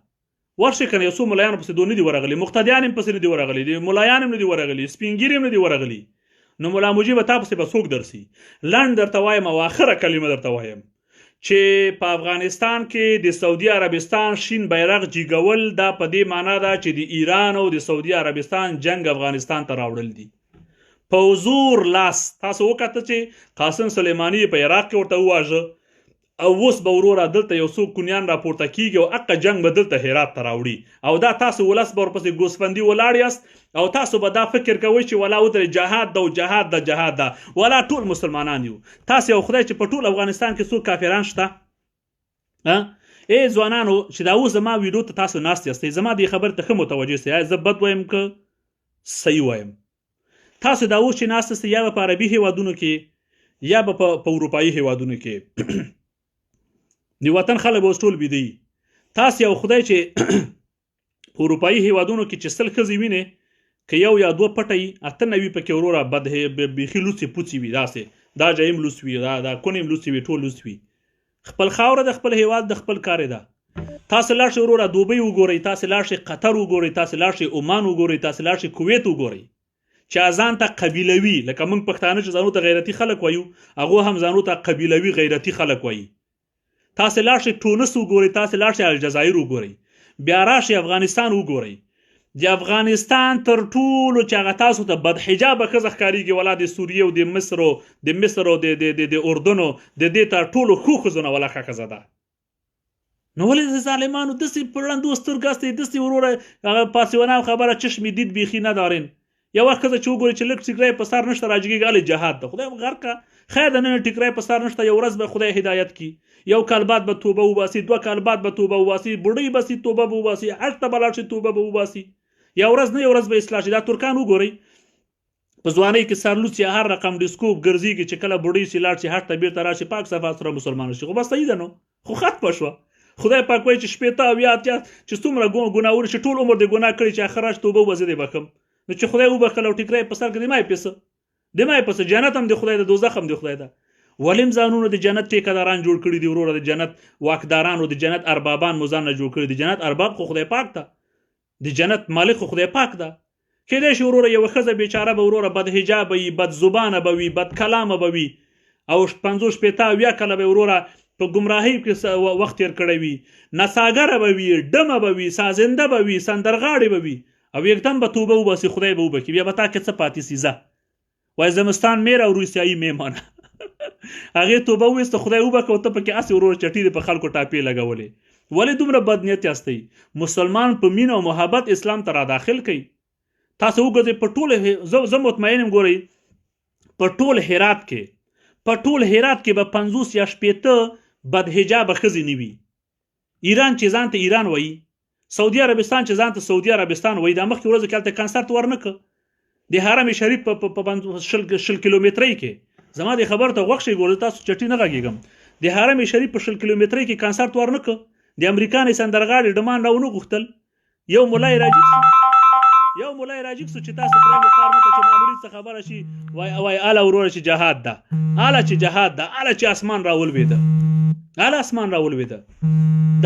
[SPEAKER 1] ورشئ که نه، یو څو ملایانو پسې دو نه دي ورغلي، مقتدیان هم پسې نه دي ورغلي، د ملایان هم نه دي ورغلي، سپین ږیري هم نه دي ورغلي. نو ملا مجيب تا پسې به څوک درسي؟ لنډ درته وایم او آخره کلمه درته وایم چې په افغانستان کې د سعودي عربستان شین بیرغ جیګول، دا په دې معنا ده چې د ایران او د سعودي عربستان جنگ افغانستان ته راوړل دي په حضور لاس. تاسو وکته چې قاسم سلیمانی په عراق کې ورته وواژه، او اوس به وروره دلته یو څو کونیان راپورته کیږي او حقه جنگ به دلته هرات ته راوړي، او دا تاسو ولس به ورپسې ګوسفندي ولاړ یاست، او تاسو به دا فکر کوئ چې ولا ودرې جهاد ده او جهاد ده جهاد ده. ولا ټول مسلمانان یو. تاسو یو خدای چې په ټول افغانستان کې څوک کافران شته؟ ای ځوانانو چې دا اوس زما ویډیو ته تاسو ناست یاستئ، زما دې خبرې ته ښه متوجه سئ، زه بد وایم که صحیح وایم. تاسو دا اوس چې ناست یاستئ، یا به په عربي هېوادونو کې یا به په اروپایي هیوادونو کې د وطن خلک به اوس ټول بیده وي. تاسې یو خدای چې په اروپایي هیوادونو کې چې 100 ښځې وینې که یو یا 2 پټه وي 98 پکې وروره بیخي لوڅې پوڅې وي، داسې دا جایم لوڅ وي، دا کونیم لوڅ وي، ټول لوڅ وي. خپل خاوره د خپل هیواد د خپل کار ده. تاسې لاړ شئ وروره دوبۍ وګورئ، تاسې لاړ شئ قطر وګورئ، تاسې لاړ شئ عمان وګورئ، تاسې لاړ شئ کویت وګورئ چې ځان ته قبیلوي، لکه موږ پښتانه چې ځانو ته غیرتي خلک وایو هغه هم ځانو ته قبیلوي غیرتي خلک وایي. تاسې لاړ شئ ټونس وګورئ، تاسې لاړ شئ الجزایر وګورئ، بیا راشئ افغانستان وګورئ. د افغانستان تر ټولو چې هغه تاسو ته بد حجابه ښځه ښکارېږي ولا د سوریې او د مصر او د اردن او د دې تر ټولو ښو ښځو نه ولا ښه ښځه ده. نو ولې د ظالمانو داسې په ړندو سترګو هستئ، داسې وروره هغه پاسیونه خبره چشم دید بیخي ندارین. یوه ښځه چې وګورئ چې لږ ټیکری په سر نشته راجګېږي هلې جهاد ده. خدای غر که خیر د نن ټیکری په سر نشته، یو ورځ به خدای هدایت کړي، یو کال بعد به توبه وباسي، 2 کال بعد به توبه وباسي، بوډۍ به سي توبه به وباسي، حج ته به لاړ شي توبه به وباسي، یا ورځ نه یو ورځ به اصلاح شي. دا ترکان وګورئ په ځوانۍ کې سرلوڅ یا هر رقم ډیسکوپ ګرځېږي چې کله بوډۍ سي لاړ شي حج ته بیرته راشي پاک صفا سره مسلمان شي. خو بس صحیح ده نو، خو ختمه شوه. خدای پاک وایي چې 80 اویا اتیا چې څومره ګناهونه چې ټول عمر د ګناه کړي چې آخر راشي توبه وباسي دی بخم. نو چې خدای وبخل او ټیکری په سر کې د مای پیسه جنت هم د خدای ده، دوزخ هم د خدای ده. ولیم ځانونه د جنت ټیکهداران جوړ کړي دي وروره، د جنت واکداران او د جنت اربابان مو ځان نه جوړ کړي. د جنت ارباب خو خدای پاک ده، د جنت مالک خو خدای پاک ده. کیدای شي وروره یوه ښځه بیچاره به وروره بد حجابه وي، بد زبانه به وي، بد کلامه به وي، او 50 شپېته اویا کاله به وروره په ګمراهۍ کې وخت تېر کړی وي، نڅاګره به وي، ډمه به وي، سازنده به وي، سندرغاړې به وي، او یکدم به توبه وباسي خدای به وبکي. بیا به تا کې څه پاتې سي؟ ځه وایي زمستان میر او روسیایي میمانه هغې توبه وویسته خدای وبکه او ته پکې هسې وروره چټي دې په خلکو ټاپې لګولې. ولې دومره بد نیت یاستئ؟ مسلمان په مینه او محبت اسلام ته را داخل کوي. تاسو وګورئ په ټول زه مطمئن یم ګورئ په ټول هرات کې به 50 یا 80 بد حجابه ښځې نه وي. ایران چې ځان ته ایران وایي، سعودي عربستان چې ځان ته سعودي عربستان وایي، دا مخکې ورځو کې هلته کنسرت ورنه کړ د حرم شریف په 100 کیلومترۍ کې. زما د خبر ته غوږ شئ ګورئ، تاسو چټي نه غږېږم، د حرم شریف په 100 کیلومترۍ کې کنسرت ورنه کړ. د امریکا نه سندرغاړي ډمان راونه غوښتل، یو ملای راجګ سو چې تاسو پرې مخار مته چې معمولی څه خبره شي وای اله وروره چې جهاد ده، اله چې اسمان راولوېده.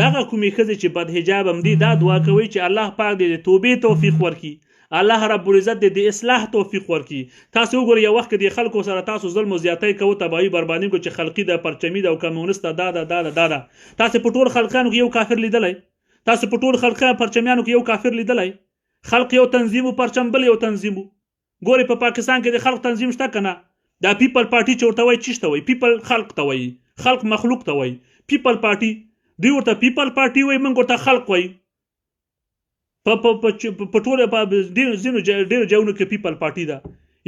[SPEAKER 1] دغه کومې ښځې چې بد حجاب هم دي دا دعا کوي چې الله پاک دې د توبې توفیق ورکړي، الله رب العزت دې د اصلاح توفیق ورکړي. تاسو وګورئ یو وخت کې د خلکو سره تاسو ظلم او زیاتی کوو، تباهي بربادي کوو چې خلقي ده، پرچمي ده او کمونیست ده، دا تاسو په ټول خلقانو کې یو کافر لیدلی؟ تاسو په ټول خلقانو پرچمیانو کې یو کافر لیدلی؟ خلق یو تنظیم و پرچم بل یو تنظیم و. ګورئ په پاکستان کې د خلق تنظیم شته که نه؟ دا پیپل پارټي چې ورته وایي چیش ته وایي؟ پیپل خلق ته وایي، خلق مخلوق ته وایي. پیپل پارټي دوی ورته پیپل پارټي وایي، موږ ورته خلق وایي. په ټوله ځینو ډېرو ځایونو کې پیپل پارټي ده.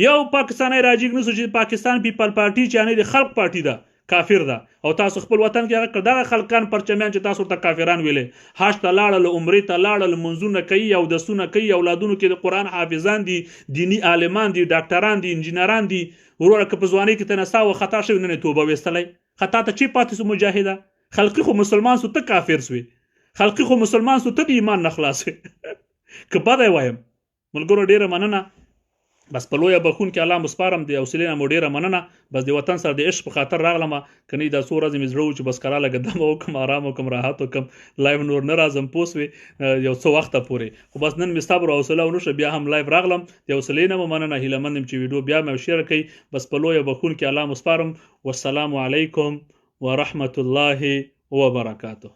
[SPEAKER 1] یو پاکستانی راجګ نسو چې پاکستان پیپل پارټي چې یعنې د خلق پارټي ده کافر ده. او تاسو خپل وطن کې هغه دغه خلقان پرچمیان چې تاسو ورته کافران ویلې، حج ته لاړل، عمرې ته لاړل، منځونه کوي، اودسونه کوي، اولادونو کې د قرآن حافظان دي، دیني عالمان دي، ډاکټران دي، انجینران دي. وروره که په ځوانۍ کې ته نڅا و خطا شوي نن یې توبه ویستلی، خطا ته چی پاتې سو؟ مجاهده خلقي خو مسلمان سو، ته کافر سوې. خلقي خو مسلمان سو، ته د ایمان نه خلاص وې. که بده وایم ملګرو ډېره مننه. بس په لویه بخون کې الله مسپارم، د حوصلې نه مو ډېره مننه. بس د وطن سره د عشق په خاطر راغلم، که نه دا څو ورځې مې زړه و چې بس کرا لږه دمه وکړم، آرام وکړم، راحت وکړم، لایف نور نه راځم پوه سوې یو څه وخته پورې. خو بس نن مې صبر او حوصله ونه شوه، بیا هم لایف راغلم. د حوصلې نه مو مننه، هیله مند یم چې ویډیو بیا مې شیر کړئ. بس په لویه بخون کې الله مسپارم. والسلام علیکم ورحمة الله وبرکاته.